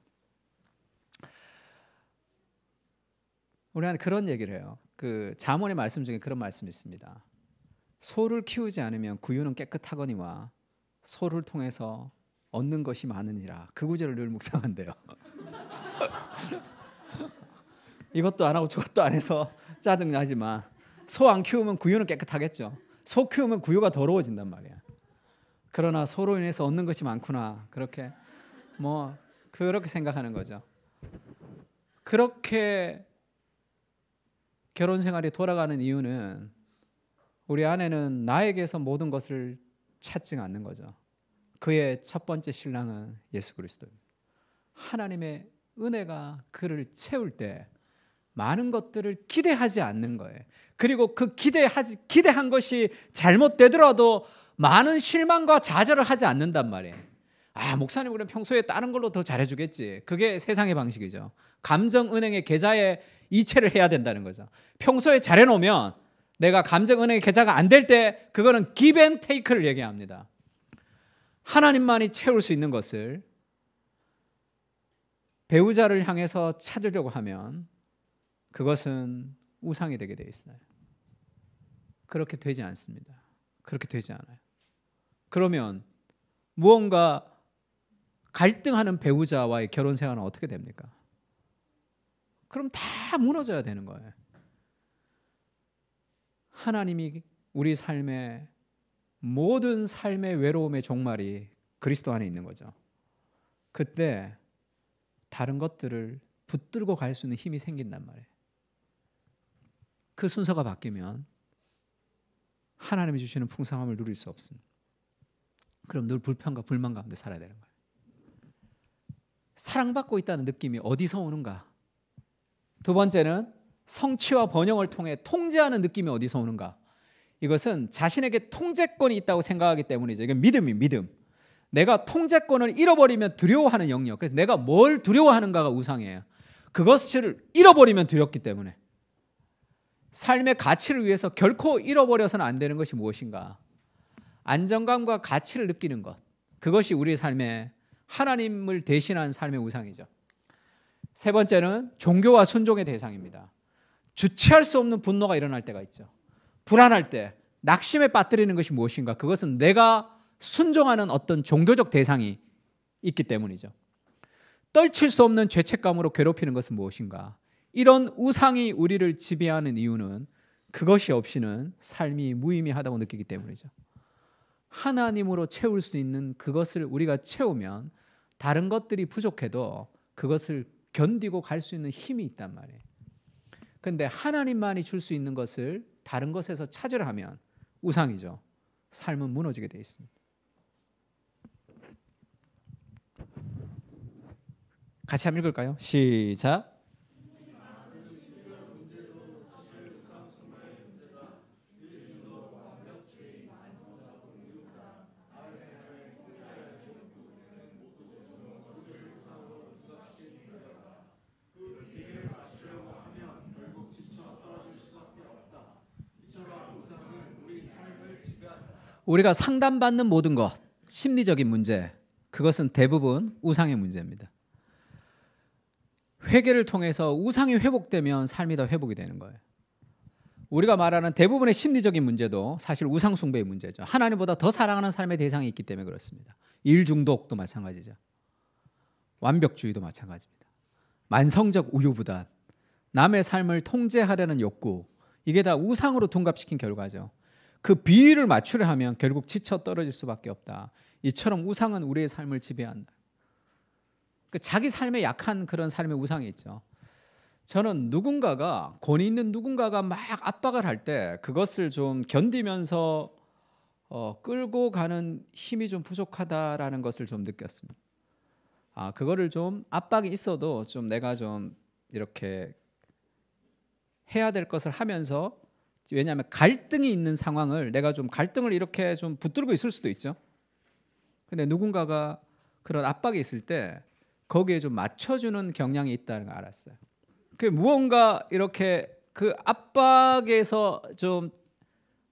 우리 아내 그런 얘기를 해요. 잠언의 말씀 중에 그런 말씀이 있습니다. 소를 키우지 않으면 구유는 깨끗하거니와 소를 통해서 얻는 것이 많으니라. 그 구절을 늘 묵상한대요. 이것도 안 하고 저것도 안 해서 짜증나지만 소 안 키우면 구유는 깨끗하겠죠. 소 키우면 구유가 더러워진단 말이야. 그러나 소로 인해서 얻는 것이 많구나. 그렇게 생각하는 거죠. 그렇게 결혼 생활이 돌아가는 이유는 우리 아내는 나에게서 모든 것을 찾지 않는 거죠. 그의 첫 번째 신랑은 예수 그리스도입니다. 하나님의 은혜가 그를 채울 때 많은 것들을 기대하지 않는 거예요. 그리고 그 기대한 것이 잘못되더라도 많은 실망과 좌절을 하지 않는단 말이에요. 목사님 그럼 평소에 다른 걸로 더 잘해주겠지. 그게 세상의 방식이죠. 감정은행의 계좌에 이체를 해야 된다는 거죠. 평소에 잘해놓으면 내가 감정은행의 계좌가 안 될 때 그거는 give and take를 얘기합니다. 하나님만이 채울 수 있는 것을 배우자를 향해서 찾으려고 하면 그것은 우상이 되게 돼 있어요. 그렇게 되지 않습니다. 그렇게 되지 않아요. 그러면 무언가 갈등하는 배우자와의 결혼 생활은 어떻게 됩니까? 그럼 다 무너져야 되는 거예요. 하나님이 우리 삶의 모든 삶의 외로움의 종말이 그리스도 안에 있는 거죠. 그때 다른 것들을 붙들고 갈 수 있는 힘이 생긴단 말이에요. 그 순서가 바뀌면 하나님이 주시는 풍성함을 누릴 수 없습니다. 그럼 늘 불평과 불만 가운데 살아야 되는 거예요. 사랑받고 있다는 느낌이 어디서 오는가? 두 번째는 성취와 번영을 통해 통제하는 느낌이 어디서 오는가? 이것은 자신에게 통제권이 있다고 생각하기 때문이죠. 이건 믿음. 내가 통제권을 잃어버리면 두려워하는 영역. 그래서 내가 뭘 두려워하는가가 우상이에요. 그것을 잃어버리면 두렵기 때문에. 삶의 가치를 위해서 결코 잃어버려서는 안 되는 것이 무엇인가? 안정감과 가치를 느끼는 것. 그것이 우리의 삶에 하나님을 대신한 삶의 우상이죠. 세 번째는 종교와 순종의 대상입니다. 주체할 수 없는 분노가 일어날 때가 있죠. 불안할 때 낙심에 빠뜨리는 것이 무엇인가? 그것은 내가 순종하는 어떤 종교적 대상이 있기 때문이죠. 떨칠 수 없는 죄책감으로 괴롭히는 것은 무엇인가? 이런 우상이 우리를 지배하는 이유는 그것이 없이는 삶이 무의미하다고 느끼기 때문이죠. 하나님으로 채울 수 있는 그것을 우리가 채우면 다른 것들이 부족해도 그것을 견디고 갈 수 있는 힘이 있단 말이에요. 그런데 하나님만이 줄 수 있는 것을 다른 것에서 찾으려 하면 우상이죠. 삶은 무너지게 되어 있습니다. 같이 한번 읽을까요? 시작. 우리가 상담받는 모든 것, 심리적인 문제, 그것은 대부분 우상의 문제입니다. 회개를 통해서 우상이 회복되면 삶이 다 회복이 되는 거예요. 우리가 말하는 대부분의 심리적인 문제도 사실 우상 숭배의 문제죠. 하나님보다 더 사랑하는 삶의 대상이 있기 때문에 그렇습니다. 일 중독도 마찬가지죠. 완벽주의도 마찬가지입니다. 만성적 우유부단, 남의 삶을 통제하려는 욕구, 이게 다 우상으로 둔갑시킨 결과죠. 그 비율을 맞추려 하면 결국 지쳐 떨어질 수밖에 없다. 이처럼 우상은 우리의 삶을 지배한다. 자기 삶에 약한 그런 삶의 우상이 있죠. 저는 누군가가 권위 있는 누군가가 막 압박을 할 때 그것을 좀 견디면서 끌고 가는 힘이 좀 부족하다라는 것을 좀 느꼈습니다. 그거를 좀 압박이 있어도 좀 내가 좀 이렇게 해야 될 것을 하면서, 왜냐하면 갈등이 있는 상황을 내가 좀 갈등을 이렇게 좀 붙들고 있을 수도 있죠. 근데 누군가가 그런 압박이 있을 때 거기에 좀 맞춰주는 경향이 있다는 걸 알았어요. 그 무언가 이렇게 그 압박에서 좀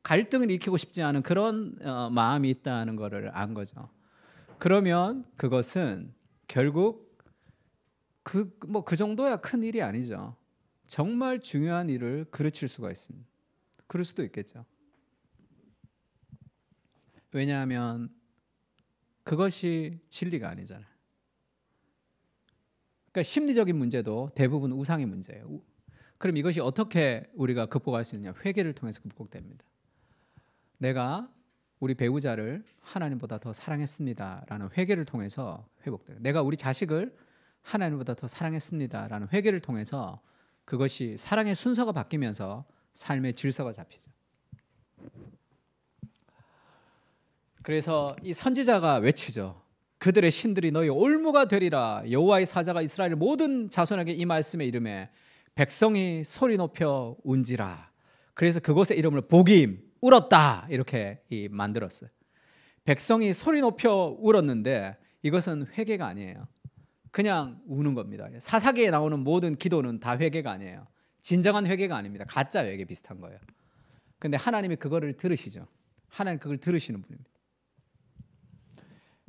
갈등을 일으키고 싶지 않은 그런 마음이 있다는 것을 안 거죠. 그러면 그것은 결국 그 정도야 큰 일이 아니죠. 정말 중요한 일을 그르칠 수가 있습니다. 그럴 수도 있겠죠. 왜냐하면 그것이 진리가 아니잖아요. 그러니까 심리적인 문제도 대부분 우상의 문제예요. 그럼 이것이 어떻게 우리가 극복할 수 있느냐? 회개를 통해서 극복됩니다. 내가 우리 배우자를 하나님보다 더 사랑했습니다라는 회개를 통해서 회복돼요. 내가 우리 자식을 하나님보다 더 사랑했습니다라는 회개를 통해서 그것이 사랑의 순서가 바뀌면서 삶의 질서가 잡히죠. 그래서 이 선지자가 외치죠. 그들의 신들이 너희 올무가 되리라. 여호와의 사자가 이스라엘 모든 자손에게 이 말씀에 이르매 백성이 소리 높여 운지라. 그래서 그곳의 이름을 복임, 울었다 이렇게 만들었어요. 백성이 소리 높여 울었는데 이것은 회개가 아니에요. 그냥 우는 겁니다. 사사기에 나오는 모든 기도는 다 회개가 아니에요. 진정한 회개가 아닙니다. 가짜 회개 비슷한 거예요. 근데 하나님이 그거를 들으시죠. 하나님 그걸 들으시는 분입니다.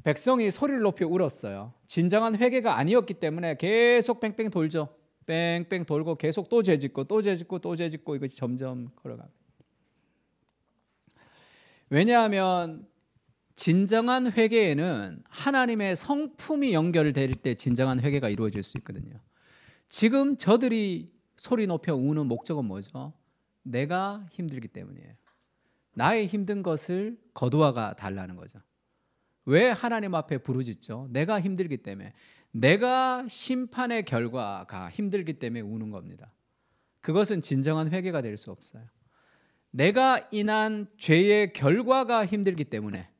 백성이 소리를 높여 울었어요. 진정한 회개가 아니었기 때문에 계속 뺑뺑 돌죠. 뺑뺑 돌고 계속 또 죄짓고 또 죄짓고 또 죄짓고 이것이 점점 걸어갑니다. 왜냐하면 진정한 회개에는 하나님의 성품이 연결될 때 진정한 회개가 이루어질 수 있거든요. 지금 저들이 소리 높여 우는 목적은 뭐죠? 내가 힘들기 때문이에요. 나의 힘든 것을 거두어가 달라는 거죠. 왜 하나님 앞에 부르짖죠? 내가 힘들기 때문에. 내가 심판의 결과가 힘들기 때문에 우는 겁니다. 그것은 진정한 회개가 될 수 없어요. 내가 인한 죄의 결과가 힘들기 때문에,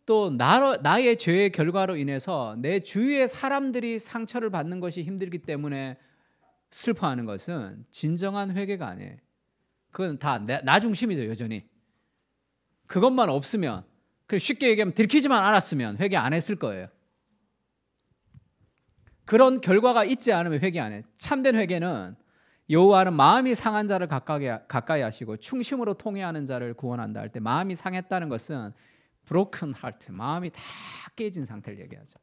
또 나의 죄의 결과로 인해서 내 주위의 사람들이 상처를 받는 것이 힘들기 때문에 슬퍼하는 것은 진정한 회개가 아니에요. 그건 다 나 중심이죠, 여전히. 그것만 없으면, 쉽게 얘기하면 들키지만 않았으면 회개 안 했을 거예요. 그런 결과가 있지 않으면 회개 안 해. 참된 회개는 여호와는 마음이 상한 자를 가까이 하시고 충심으로 통회하는 자를 구원한다 할 때, 마음이 상했다는 것은 broken heart, 마음이 다 깨진 상태를 얘기하죠.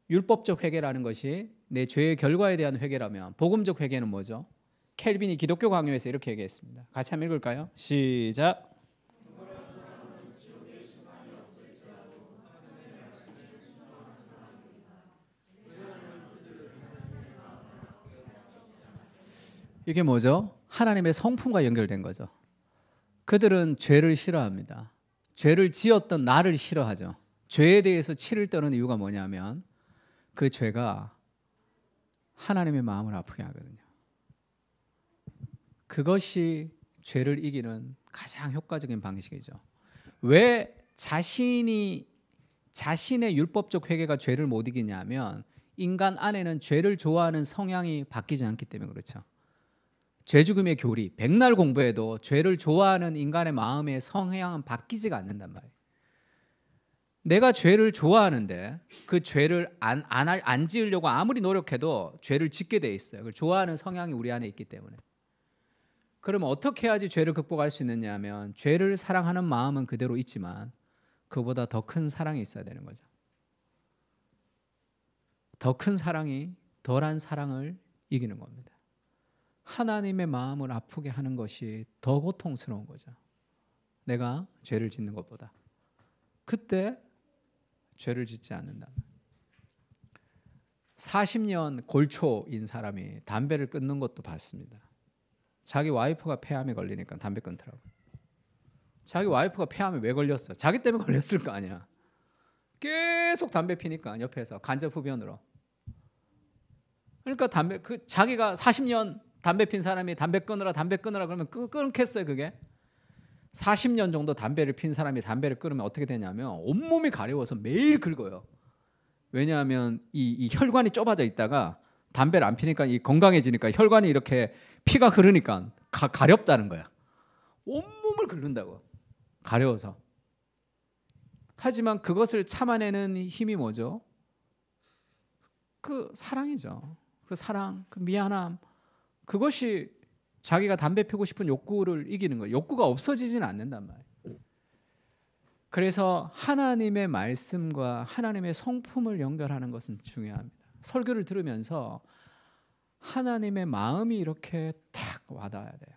율법적 회개라는 것이 내 죄의 결과에 대한 회개라면, 복음적 회개는 뭐죠? 켈빈이 기독교 강요에서 이렇게 얘기했습니다. 같이 한번 읽을까요? 시작. 이게 뭐죠? 하나님의 성품과 연결된 거죠. 그들은 죄를 싫어합니다. 죄를 지었던 나를 싫어하죠. 죄에 대해서 치를 떠는 이유가 뭐냐면 그 죄가 하나님의 마음을 아프게 하거든요. 그것이 죄를 이기는 가장 효과적인 방식이죠. 왜 자신의 율법적 회개가 죄를 못 이기냐면, 인간 안에는 죄를 좋아하는 성향이 바뀌지 않기 때문에 그렇죠. 죄죽음의 교리, 백날 공부해도 죄를 좋아하는 인간의 마음의 성향은 바뀌지가 않는단 말이에요. 내가 죄를 좋아하는데 그 죄를 안 지으려고 아무리 노력해도 죄를 짓게 돼 있어요. 그걸 좋아하는 성향이 우리 안에 있기 때문에. 그러면 어떻게 해야지 죄를 극복할 수 있느냐 하면, 죄를 사랑하는 마음은 그대로 있지만 그보다 더 큰 사랑이 있어야 되는 거죠. 더 큰 사랑이 덜한 사랑을 이기는 겁니다. 하나님의 마음을 아프게 하는 것이 더 고통스러운 거죠. 내가 죄를 짓는 것보다. 그때 죄를 짓지 않는다. 40년 골초인 사람이 담배를 끊는 것도 봤습니다. 자기 와이프가 폐암에 걸리니까 담배 끊더라고요. 자기 와이프가 폐암에 왜 걸렸어? 자기 때문에 걸렸을 거 아니야. 계속 담배 피니까 옆에서 간접 흡연으로. 그러니까 자기가 40년 담배 핀 사람이 담배 끊으라 그러면 끊겠어요, 그게? 40년 정도 담배를 핀 사람이 담배를 끊으면 어떻게 되냐면 온몸이 가려워서 매일 긁어요. 왜냐하면 이 혈관이 좁아져 있다가 담배를 안 피니까 이 건강해지니까 혈관이 이렇게 피가 흐르니까 가렵다는 거야. 온몸을 긁는다고. 가려워서. 하지만 그것을 참아내는 힘이 뭐죠? 그 사랑이죠. 그 사랑, 그 미안함, 그것이 자기가 담배 피우고 싶은 욕구를 이기는 거예요. 욕구가 없어지지는 않는단 말이에요. 그래서 하나님의 말씀과 하나님의 성품을 연결하는 것은 중요합니다. 설교를 들으면서 하나님의 마음이 이렇게 탁 와닿아야 돼요.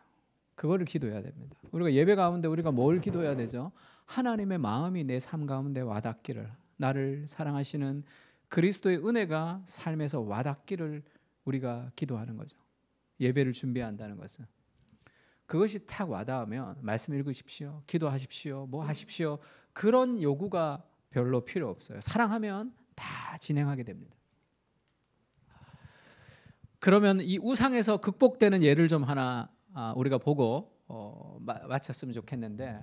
그거를 기도해야 됩니다. 우리가 예배 가운데 우리가 뭘 기도해야 되죠? 하나님의 마음이 내 삶 가운데 와닿기를, 나를 사랑하시는 그리스도의 은혜가 삶에서 와닿기를 우리가 기도하는 거죠. 예배를 준비한다는 것은. 그것이 탁 와닿으면 말씀 읽으십시오, 기도하십시오, 뭐 하십시오, 그런 요구가 별로 필요 없어요. 사랑하면 다 진행하게 됩니다. 그러면 이 우상에서 극복되는 예를 좀 하나 우리가 보고 마쳤으면 좋겠는데,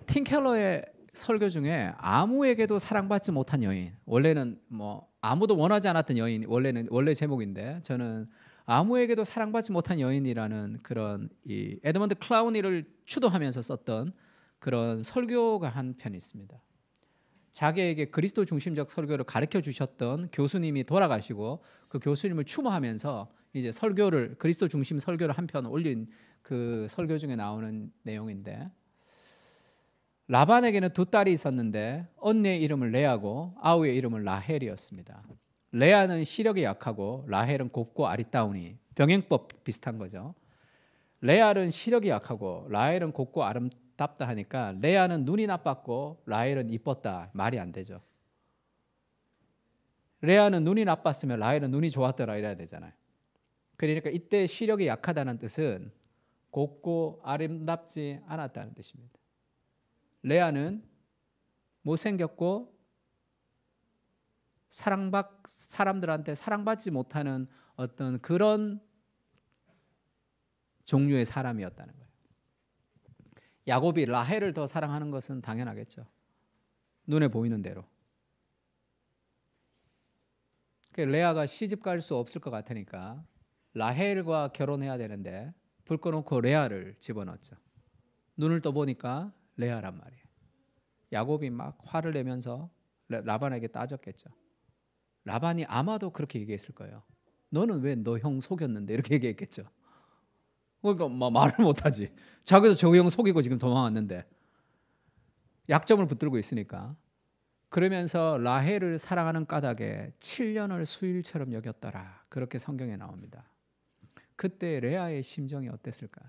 팀 켈러의 설교 중에 아무에게도 사랑받지 못한 여인, 원래는 뭐 아무도 원하지 않았던 여인, 원래 제목인데 저는 아무에게도 사랑받지 못한 여인이라는 그런 이 에드먼드 클라우니를 추도하면서 썼던 그런 설교가 한 편이 있습니다. 자기에게 그리스도 중심적 설교를 가르쳐 주셨던 교수님이 돌아가시고 그 교수님을 추모하면서 이제 설교를, 그리스도 중심 설교를 한 편 올린 그 설교 중에 나오는 내용인데, 라반에게는 두 딸이 있었는데 언니의 이름을 레아고 아우의 이름은 라헬이었습니다. 레아는 시력이 약하고 라헬은 곱고 아리따우니 병행법 비슷한 거죠. 레알은 시력이 약하고 라헬은 곱고 아름답다 하니까 레아는 눈이 나빴고 라헬은 이뻤다. 말이 안 되죠. 레아는 눈이 나빴으면 라헬은 눈이 좋았더라 이래야 되잖아요. 그러니까 이때 시력이 약하다는 뜻은 곱고 아름답지 않았다는 뜻입니다. 레아는 못생겼고 사람들한테 사랑받지 못하는 어떤 그런 종류의 사람이었다는 거예요. 야곱이 라헬을 더 사랑하는 것은 당연하겠죠. 눈에 보이는 대로. 레아가 시집 갈 수 없을 것 같으니까 라헬과 결혼해야 되는데 불 꺼놓고 레아를 집어넣었죠. 눈을 떠보니까 레아란 말이에요. 야곱이 막 화를 내면서 라반에게 따졌겠죠. 라반이 아마도 그렇게 얘기했을 거예요. 너는 왜 너 형 속였는데 이렇게 얘기했겠죠. 그러니까 말을 못하지. 자기도 저 형 속이고 지금 도망왔는데 약점을 붙들고 있으니까. 그러면서 라헬을 사랑하는 까닭에 7년을 수일처럼 여겼더라. 그렇게 성경에 나옵니다. 그때 레아의 심정이 어땠을까요?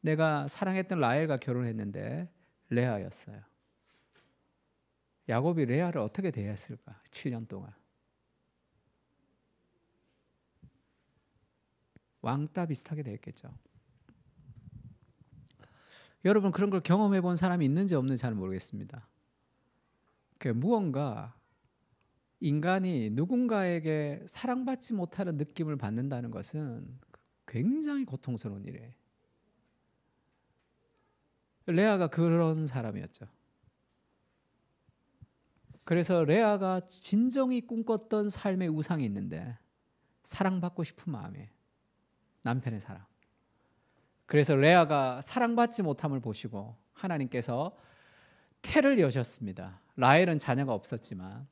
내가 사랑했던 라헬과 결혼했는데 레아였어요. 야곱이 레아를 어떻게 대했을까? 7년 동안. 왕따 비슷하게 됐겠죠. 여러분 그런 걸 경험해 본 사람이 있는지 없는지 잘 모르겠습니다. 무언가 인간이 누군가에게 사랑받지 못하는 느낌을 받는다는 것은 굉장히 고통스러운 일이에요. 레아가 그런 사람이었죠. 그래서 레아가 진정히 꿈꿨던 삶의 우상이 있는데 사랑받고 싶은 마음에 남편의 사랑. 그래서 레아가 사랑받지 못함을 보시고 하나님께서 태를 여셨습니다. 라헬은 자녀가 없었지만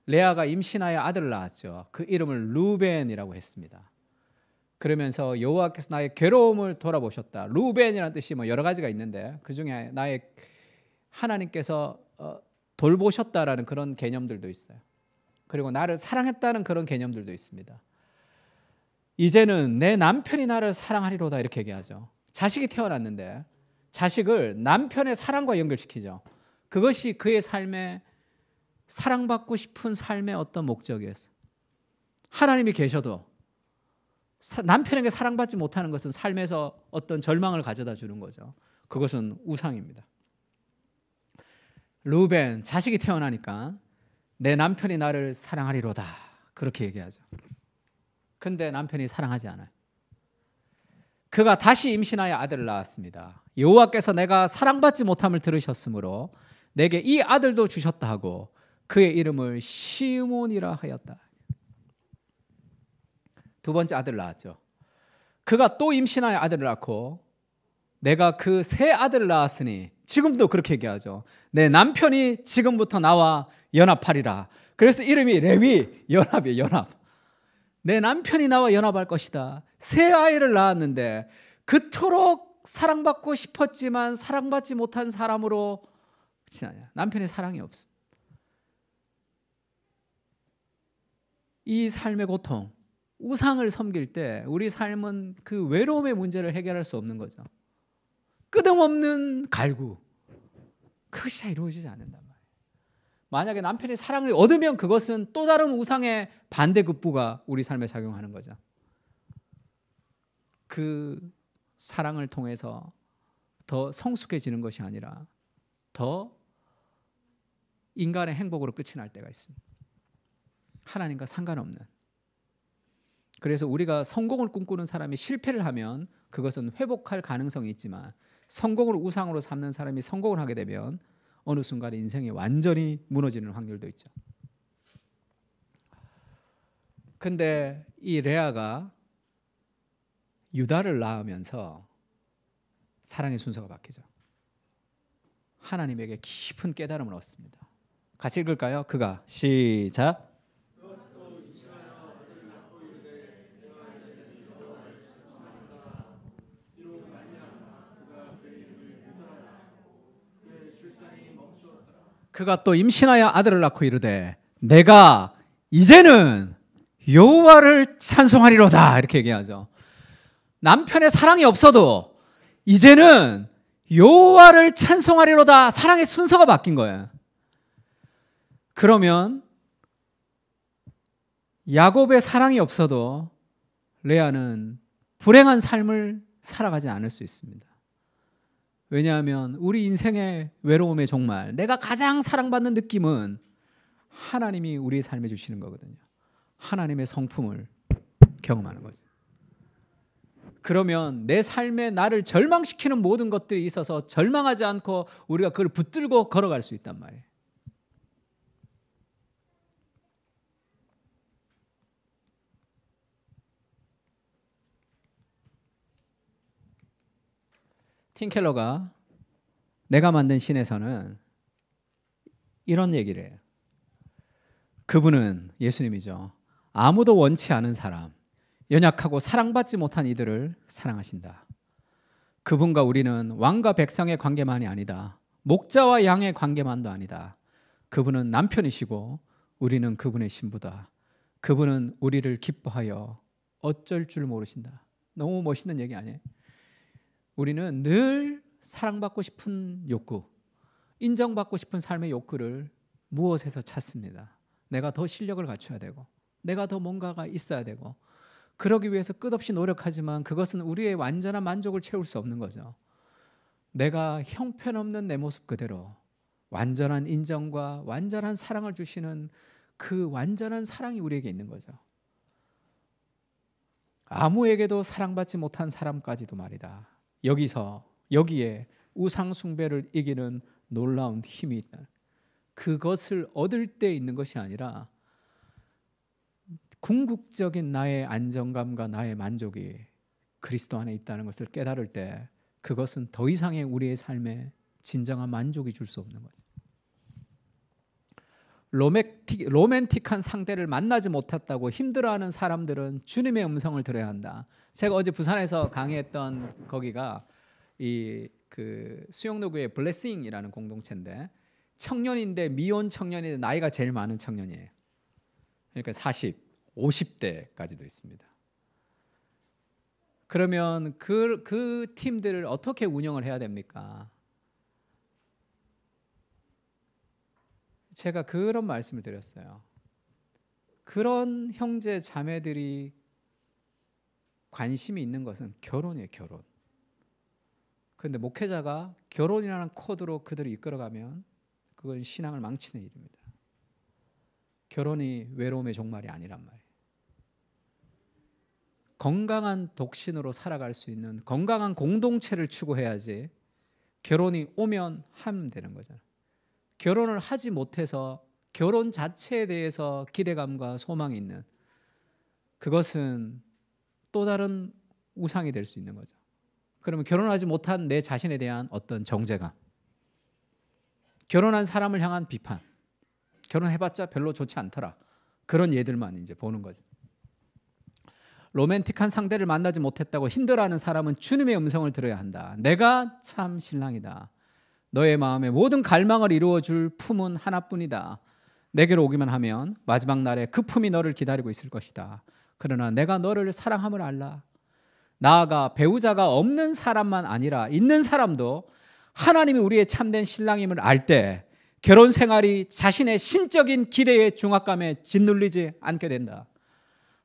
레아가 임신하여 아들을 낳았죠. 그 이름을 루벤이라고 했습니다. 그러면서 여호와께서 나의 괴로움을 돌아보셨다. 루벤이라는 뜻이 여러 가지가 있는데 그중에 나의 하나님께서 돌보셨다라는 그런 개념들도 있어요. 그리고 나를 사랑했다는 그런 개념들도 있습니다. 이제는 내 남편이 나를 사랑하리로다 이렇게 얘기하죠. 자식이 태어났는데 자식을 남편의 사랑과 연결시키죠. 그것이 그의 삶에 사랑받고 싶은 삶의 어떤 목적이었어요. 하나님이 계셔도 남편에게 사랑받지 못하는 것은 삶에서 어떤 절망을 가져다 주는 거죠. 그것은 우상입니다. 루벤, 자식이 태어나니까 내 남편이 나를 사랑하리로다 그렇게 얘기하죠. 근데 남편이 사랑하지 않아요. 그가 다시 임신하여 아들을 낳았습니다. 여호와께서 내가 사랑받지 못함을 들으셨으므로 내게 이 아들도 주셨다 하고 그의 이름을 시므온이라 하였다. 두 번째 아들을 낳았죠. 그가 또 임신하여 아들을 낳고 내가 그 새 아들을 낳았으니 지금도 그렇게 얘기하죠. 내 남편이 지금부터 나와 연합하리라. 그래서 이름이 레위, 연합이에요. 연합. 내 남편이 나와 연합할 것이다. 새 아이를 낳았는데 그토록 사랑받고 싶었지만 사랑받지 못한 사람으로 남편의 사랑이 없어. 이 삶의 고통, 우상을 섬길 때 우리 삶은 그 외로움의 문제를 해결할 수 없는 거죠. 끝없는 갈구, 그것이 이루어지지 않는단 말이에요. 만약에 남편의 사랑을 얻으면 그것은 또 다른 우상의 반대급부가 우리 삶에 작용하는 거죠. 그 사랑을 통해서 더 성숙해지는 것이 아니라 더 인간의 행복으로 끝이 날 때가 있습니다. 하나님과 상관없는. 그래서 우리가 성공을 꿈꾸는 사람이 실패를 하면 그것은 회복할 가능성이 있지만 성공을 우상으로 삼는 사람이 성공을 하게 되면 어느 순간 인생이 완전히 무너지는 확률도 있죠. 근데 이 레아가 유다를 낳으면서 사랑의 순서가 바뀌죠. 하나님에게 깊은 깨달음을 얻습니다. 같이 읽을까요? 그가 시작. 그가 또 임신하여 아들을 낳고 이르되 내가 이제는 여호와를 찬송하리로다 이렇게 얘기하죠. 남편의 사랑이 없어도 이제는 여호와를 찬송하리로다. 사랑의 순서가 바뀐 거예요. 그러면 야곱의 사랑이 없어도 레아는 불행한 삶을 살아가지 않을 수 있습니다. 왜냐하면 우리 인생의 외로움의 종말, 내가 가장 사랑받는 느낌은 하나님이 우리의 삶에 주시는 거거든요. 하나님의 성품을 경험하는 거죠. 그러면 내 삶에 나를 절망시키는 모든 것들이 있어서 절망하지 않고 우리가 그걸 붙들고 걸어갈 수 있단 말이에요. 팀 켈러가 내가 만든 신에서는 이런 얘기를 해요. 그분은 예수님이죠. 아무도 원치 않은 사람, 연약하고 사랑받지 못한 이들을 사랑하신다. 그분과 우리는 왕과 백성의 관계만이 아니다. 목자와 양의 관계만도 아니다. 그분은 남편이시고 우리는 그분의 신부다. 그분은 우리를 기뻐하여 어쩔 줄 모르신다. 너무 멋있는 얘기 아니에요? 우리는 늘 사랑받고 싶은 욕구, 인정받고 싶은 삶의 욕구를 무엇에서 찾습니다. 내가 더 실력을 갖춰야 되고, 내가 더 뭔가가 있어야 되고, 그러기 위해서 끝없이 노력하지만 그것은 우리의 완전한 만족을 채울 수 없는 거죠. 내가 형편없는 내 모습 그대로 완전한 인정과 완전한 사랑을 주시는 그 완전한 사랑이 우리에게 있는 거죠. 아무에게도 사랑받지 못한 사람까지도 말이다. 여기에 우상 숭배를 이기는 놀라운 힘이 있다. 그것을 얻을 때 있는 것이 아니라 궁극적인 나의 안정감과 나의 만족이 그리스도 안에 있다는 것을 깨달을 때 그것은 더 이상의 우리의 삶에 진정한 만족이 줄 수 없는 거죠. 로맨틱한 상대를 만나지 못했다고 힘들어하는 사람들은 주님의 음성을 들어야 한다. 제가 어제 부산에서 강의했던 거기가 그 수영노교의 블레싱이라는 공동체인데 청년인데 미혼 청년인데 나이가 제일 많은 청년이에요. 그러니까 40, 50대까지도 있습니다. 그러면 그 팀들을 어떻게 운영을 해야 됩니까? 제가 그런 말씀을 드렸어요. 그런 형제 자매들이 관심이 있는 것은 결혼이에요, 결혼. 그런데 목회자가 결혼이라는 코드로 그들을 이끌어가면 그건 신앙을 망치는 일입니다. 결혼이 외로움의 종말이 아니란 말이에요. 건강한 독신으로 살아갈 수 있는 건강한 공동체를 추구해야지 결혼이 오면 하면 되는 거잖아요. 결혼을 하지 못해서 결혼 자체에 대해서 기대감과 소망이 있는 그것은 또 다른 우상이 될 수 있는 거죠. 그러면 결혼하지 못한 내 자신에 대한 어떤 정죄감, 결혼한 사람을 향한 비판, 결혼해봤자 별로 좋지 않더라, 그런 예들만 이제 보는 거죠. 로맨틱한 상대를 만나지 못했다고 힘들어하는 사람은 주님의 음성을 들어야 한다. 내가 참 신랑이다. 너의 마음에 모든 갈망을 이루어줄 품은 하나뿐이다. 내게로 오기만 하면 마지막 날에 그 품이 너를 기다리고 있을 것이다. 그러나 내가 너를 사랑함을 알라. 나아가 배우자가 없는 사람만 아니라 있는 사람도 하나님이 우리의 참된 신랑임을 알 때 결혼 생활이 자신의 신적인 기대의 중압감에 짓눌리지 않게 된다.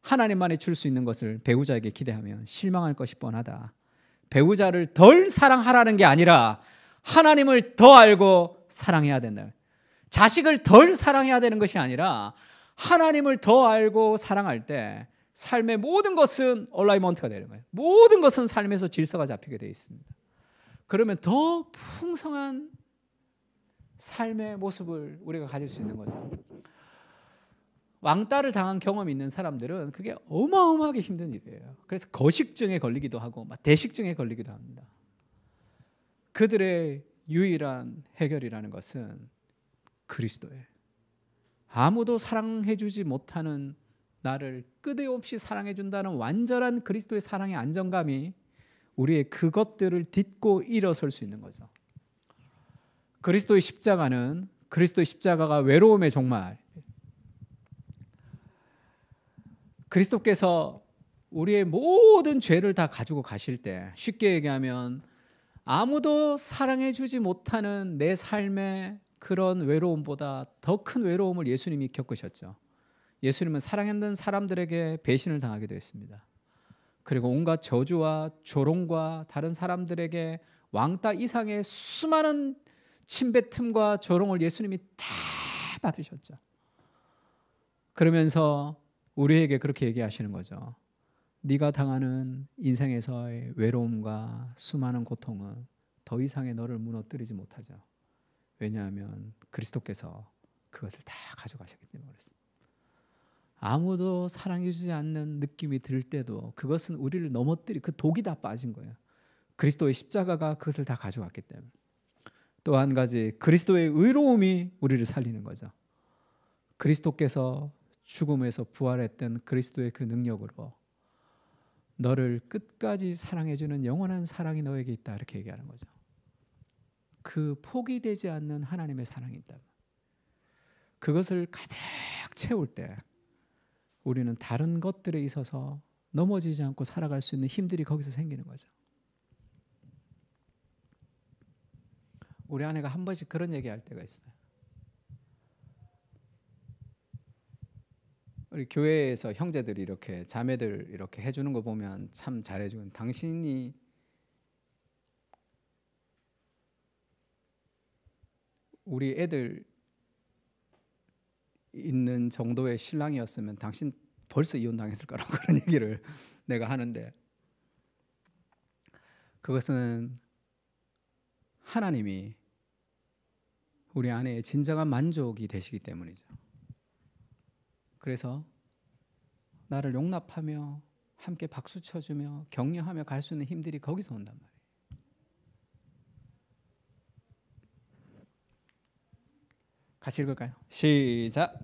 하나님만이 줄 수 있는 것을 배우자에게 기대하면 실망할 것이 뻔하다. 배우자를 덜 사랑하라는 게 아니라 하나님을 더 알고 사랑해야 된다. 자식을 덜 사랑해야 되는 것이 아니라 하나님을 더 알고 사랑할 때 삶의 모든 것은 얼라이먼트가 되는 거예요. 모든 것은 삶에서 질서가 잡히게 되어 있습니다. 그러면 더 풍성한 삶의 모습을 우리가 가질 수 있는 거죠. 왕따를 당한 경험이 있는 사람들은 그게 어마어마하게 힘든 일이에요. 그래서 거식증에 걸리기도 하고 대식증에 걸리기도 합니다. 그들의 유일한 해결이라는 것은 그리스도예요. 아무도 사랑해주지 못하는 나를 끝없이 사랑해준다는 완전한 그리스도의 사랑의 안정감이 우리의 그것들을 딛고 일어설 수 있는 거죠. 그리스도의 십자가가 외로움의 종말. 그리스도께서 우리의 모든 죄를 다 가지고 가실 때, 쉽게 얘기하면 아무도 사랑해 주지 못하는 내 삶의 그런 외로움보다 더 큰 외로움을 예수님이 겪으셨죠. 예수님은 사랑했던 사람들에게 배신을 당하기도 했습니다. 그리고 온갖 저주와 조롱과 다른 사람들에게 왕따 이상의 수많은 침뱉음과 조롱을 예수님이 다 받으셨죠. 그러면서 우리에게 그렇게 얘기하시는 거죠. 네가 당하는 인생에서의 외로움과 수많은 고통은 더 이상의 너를 무너뜨리지 못하죠. 왜냐하면 그리스도께서 그것을 다 가져가셨기 때문에 그렇습니다. 아무도 사랑해 주지 않는 느낌이 들 때도 그것은 우리를 넘어뜨리, 그 독이 다 빠진 거예요. 그리스도의 십자가가 그것을 다 가져갔기 때문에. 또 한 가지, 그리스도의 의로움이 우리를 살리는 거죠. 그리스도께서 죽음에서 부활했던 그리스도의 그 능력으로 너를 끝까지 사랑해주는 영원한 사랑이 너에게 있다, 이렇게 얘기하는 거죠. 그 포기되지 않는 하나님의 사랑이 있다. 그것을 가득 채울 때 우리는 다른 것들에 있어서 넘어지지 않고 살아갈 수 있는 힘들이 거기서 생기는 거죠. 우리 아내가 한 번씩 그런 얘기할 때가 있어요. 우리 교회에서 형제들이 이렇게 자매들 이렇게 해주는 거 보면 참 잘해주는, 당신이 우리 애들 있는 정도의 신랑이었으면 당신 벌써 이혼당했을 거라고 그런 얘기를 내가 하는데, 그것은 하나님이 우리 아내의 진정한 만족이 되시기 때문이죠. 그래서 나를 용납하며 함께 박수 쳐주며 격려하며 갈 수 있는 힘들이 거기서 온단 말이에요. 같이 읽을까요? 시작.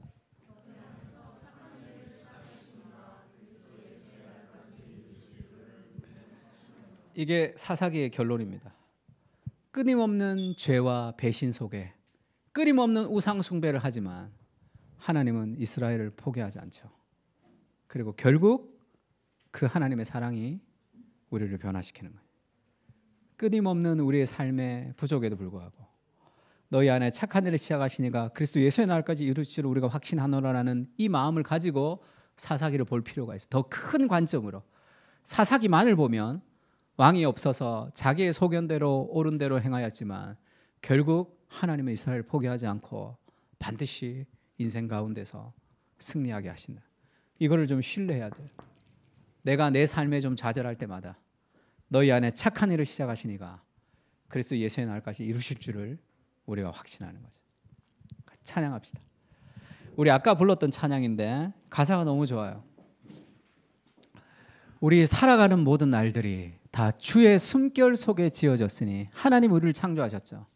이게 사사기의 결론입니다. 끊임없는 죄와 배신 속에 끊임없는 우상 숭배를 하지만 하나님은 이스라엘을 포기하지 않죠. 그리고 결국 그 하나님의 사랑이 우리를 변화시키는 거예요. 끊임없는 우리의 삶의 부족에도 불구하고 너희 안에 착한 일을 시작하시니가 그리스도 예수의 날까지 이루시리라 우리가 확신하노라라는 이 마음을 가지고 사사기를 볼 필요가 있어요. 더 큰 관점으로. 사사기만을 보면 왕이 없어서 자기의 소견대로 옳은 대로 행하였지만 결국 하나님은 이스라엘을 포기하지 않고 반드시 인생 가운데서 승리하게 하신다. 이거를 좀 신뢰해야 돼요. 내가 내 삶에 좀 좌절할 때마다 너희 안에 착한 일을 시작하시니가 그리스도 예수의 날까지 이루실 줄을 우리가 확신하는 거죠. 찬양합시다. 우리 아까 불렀던 찬양인데 가사가 너무 좋아요. 우리 살아가는 모든 날들이 다 주의 숨결 속에 지어졌으니 하나님 우리를 창조하셨죠.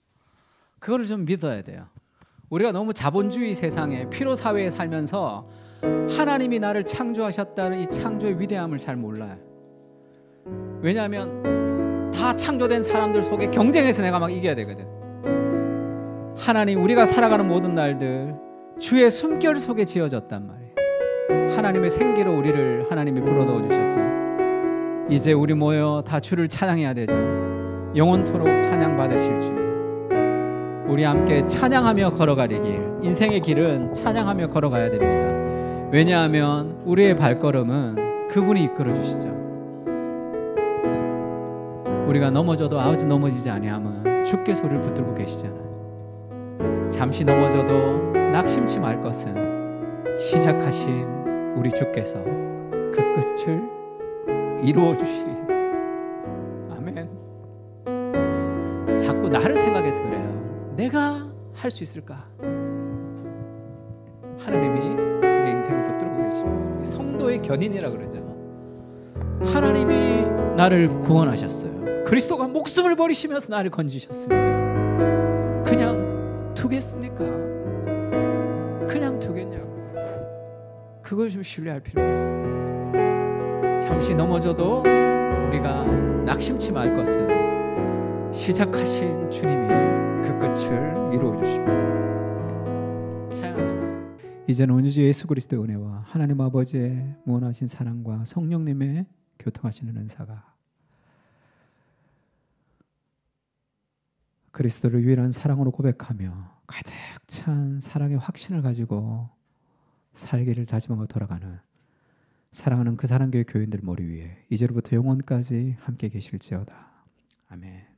그거를 좀 믿어야 돼요. 우리가 너무 자본주의 세상에 피로사회에 살면서 하나님이 나를 창조하셨다는 이 창조의 위대함을 잘 몰라요. 왜냐하면 다 창조된 사람들 속에 경쟁해서 내가 막 이겨야 되거든. 하나님, 우리가 살아가는 모든 날들 주의 숨결 속에 지어졌단 말이에요. 하나님의 생기로 우리를 하나님이 불어넣어 주셨죠. 이제 우리 모여 다 주를 찬양해야 되죠. 영원토록 찬양받으실 주, 우리 함께 찬양하며 걸어가리 길, 인생의 길은 찬양하며 걸어가야 됩니다. 왜냐하면 우리의 발걸음은 그분이 이끌어 주시죠. 우리가 넘어져도 아직 넘어지지 아니하면 주께서 우리를 붙들고 계시잖아요. 잠시 넘어져도 낙심치 말 것은 시작하신 우리 주께서 그 끝을 이루어 주시리. 아멘. 자꾸 나를 생각해서 그래요. 내가 할 수 있을까? 하나님이 내 인생을 붙들고 계십니다. 성도의 견인이라 그러죠. 하나님이 나를 구원하셨어요. 그리스도가 목숨을 버리시면서 나를 건지셨습니다. 그냥 두겠습니까? 그냥 두겠냐고. 그걸 좀 신뢰할 필요가 있어요. 잠시 넘어져도 우리가 낙심치 말 것은 시작하신 주님이 그 끝을 이루어 주십니다. 찬양합시다. 이제는 우리 주 예수 그리스도의 은혜와 하나님 아버지의 무한하신 사랑과 성령님의 교통하시는 은사가 그리스도를 유일한 사랑으로 고백하며 가득 찬 사랑의 확신을 가지고 살기를 다짐하고 돌아가는 사랑하는 그 사랑교회 교인들 머리 위에 이제로부터 영원까지 함께 계실지어다. 아멘.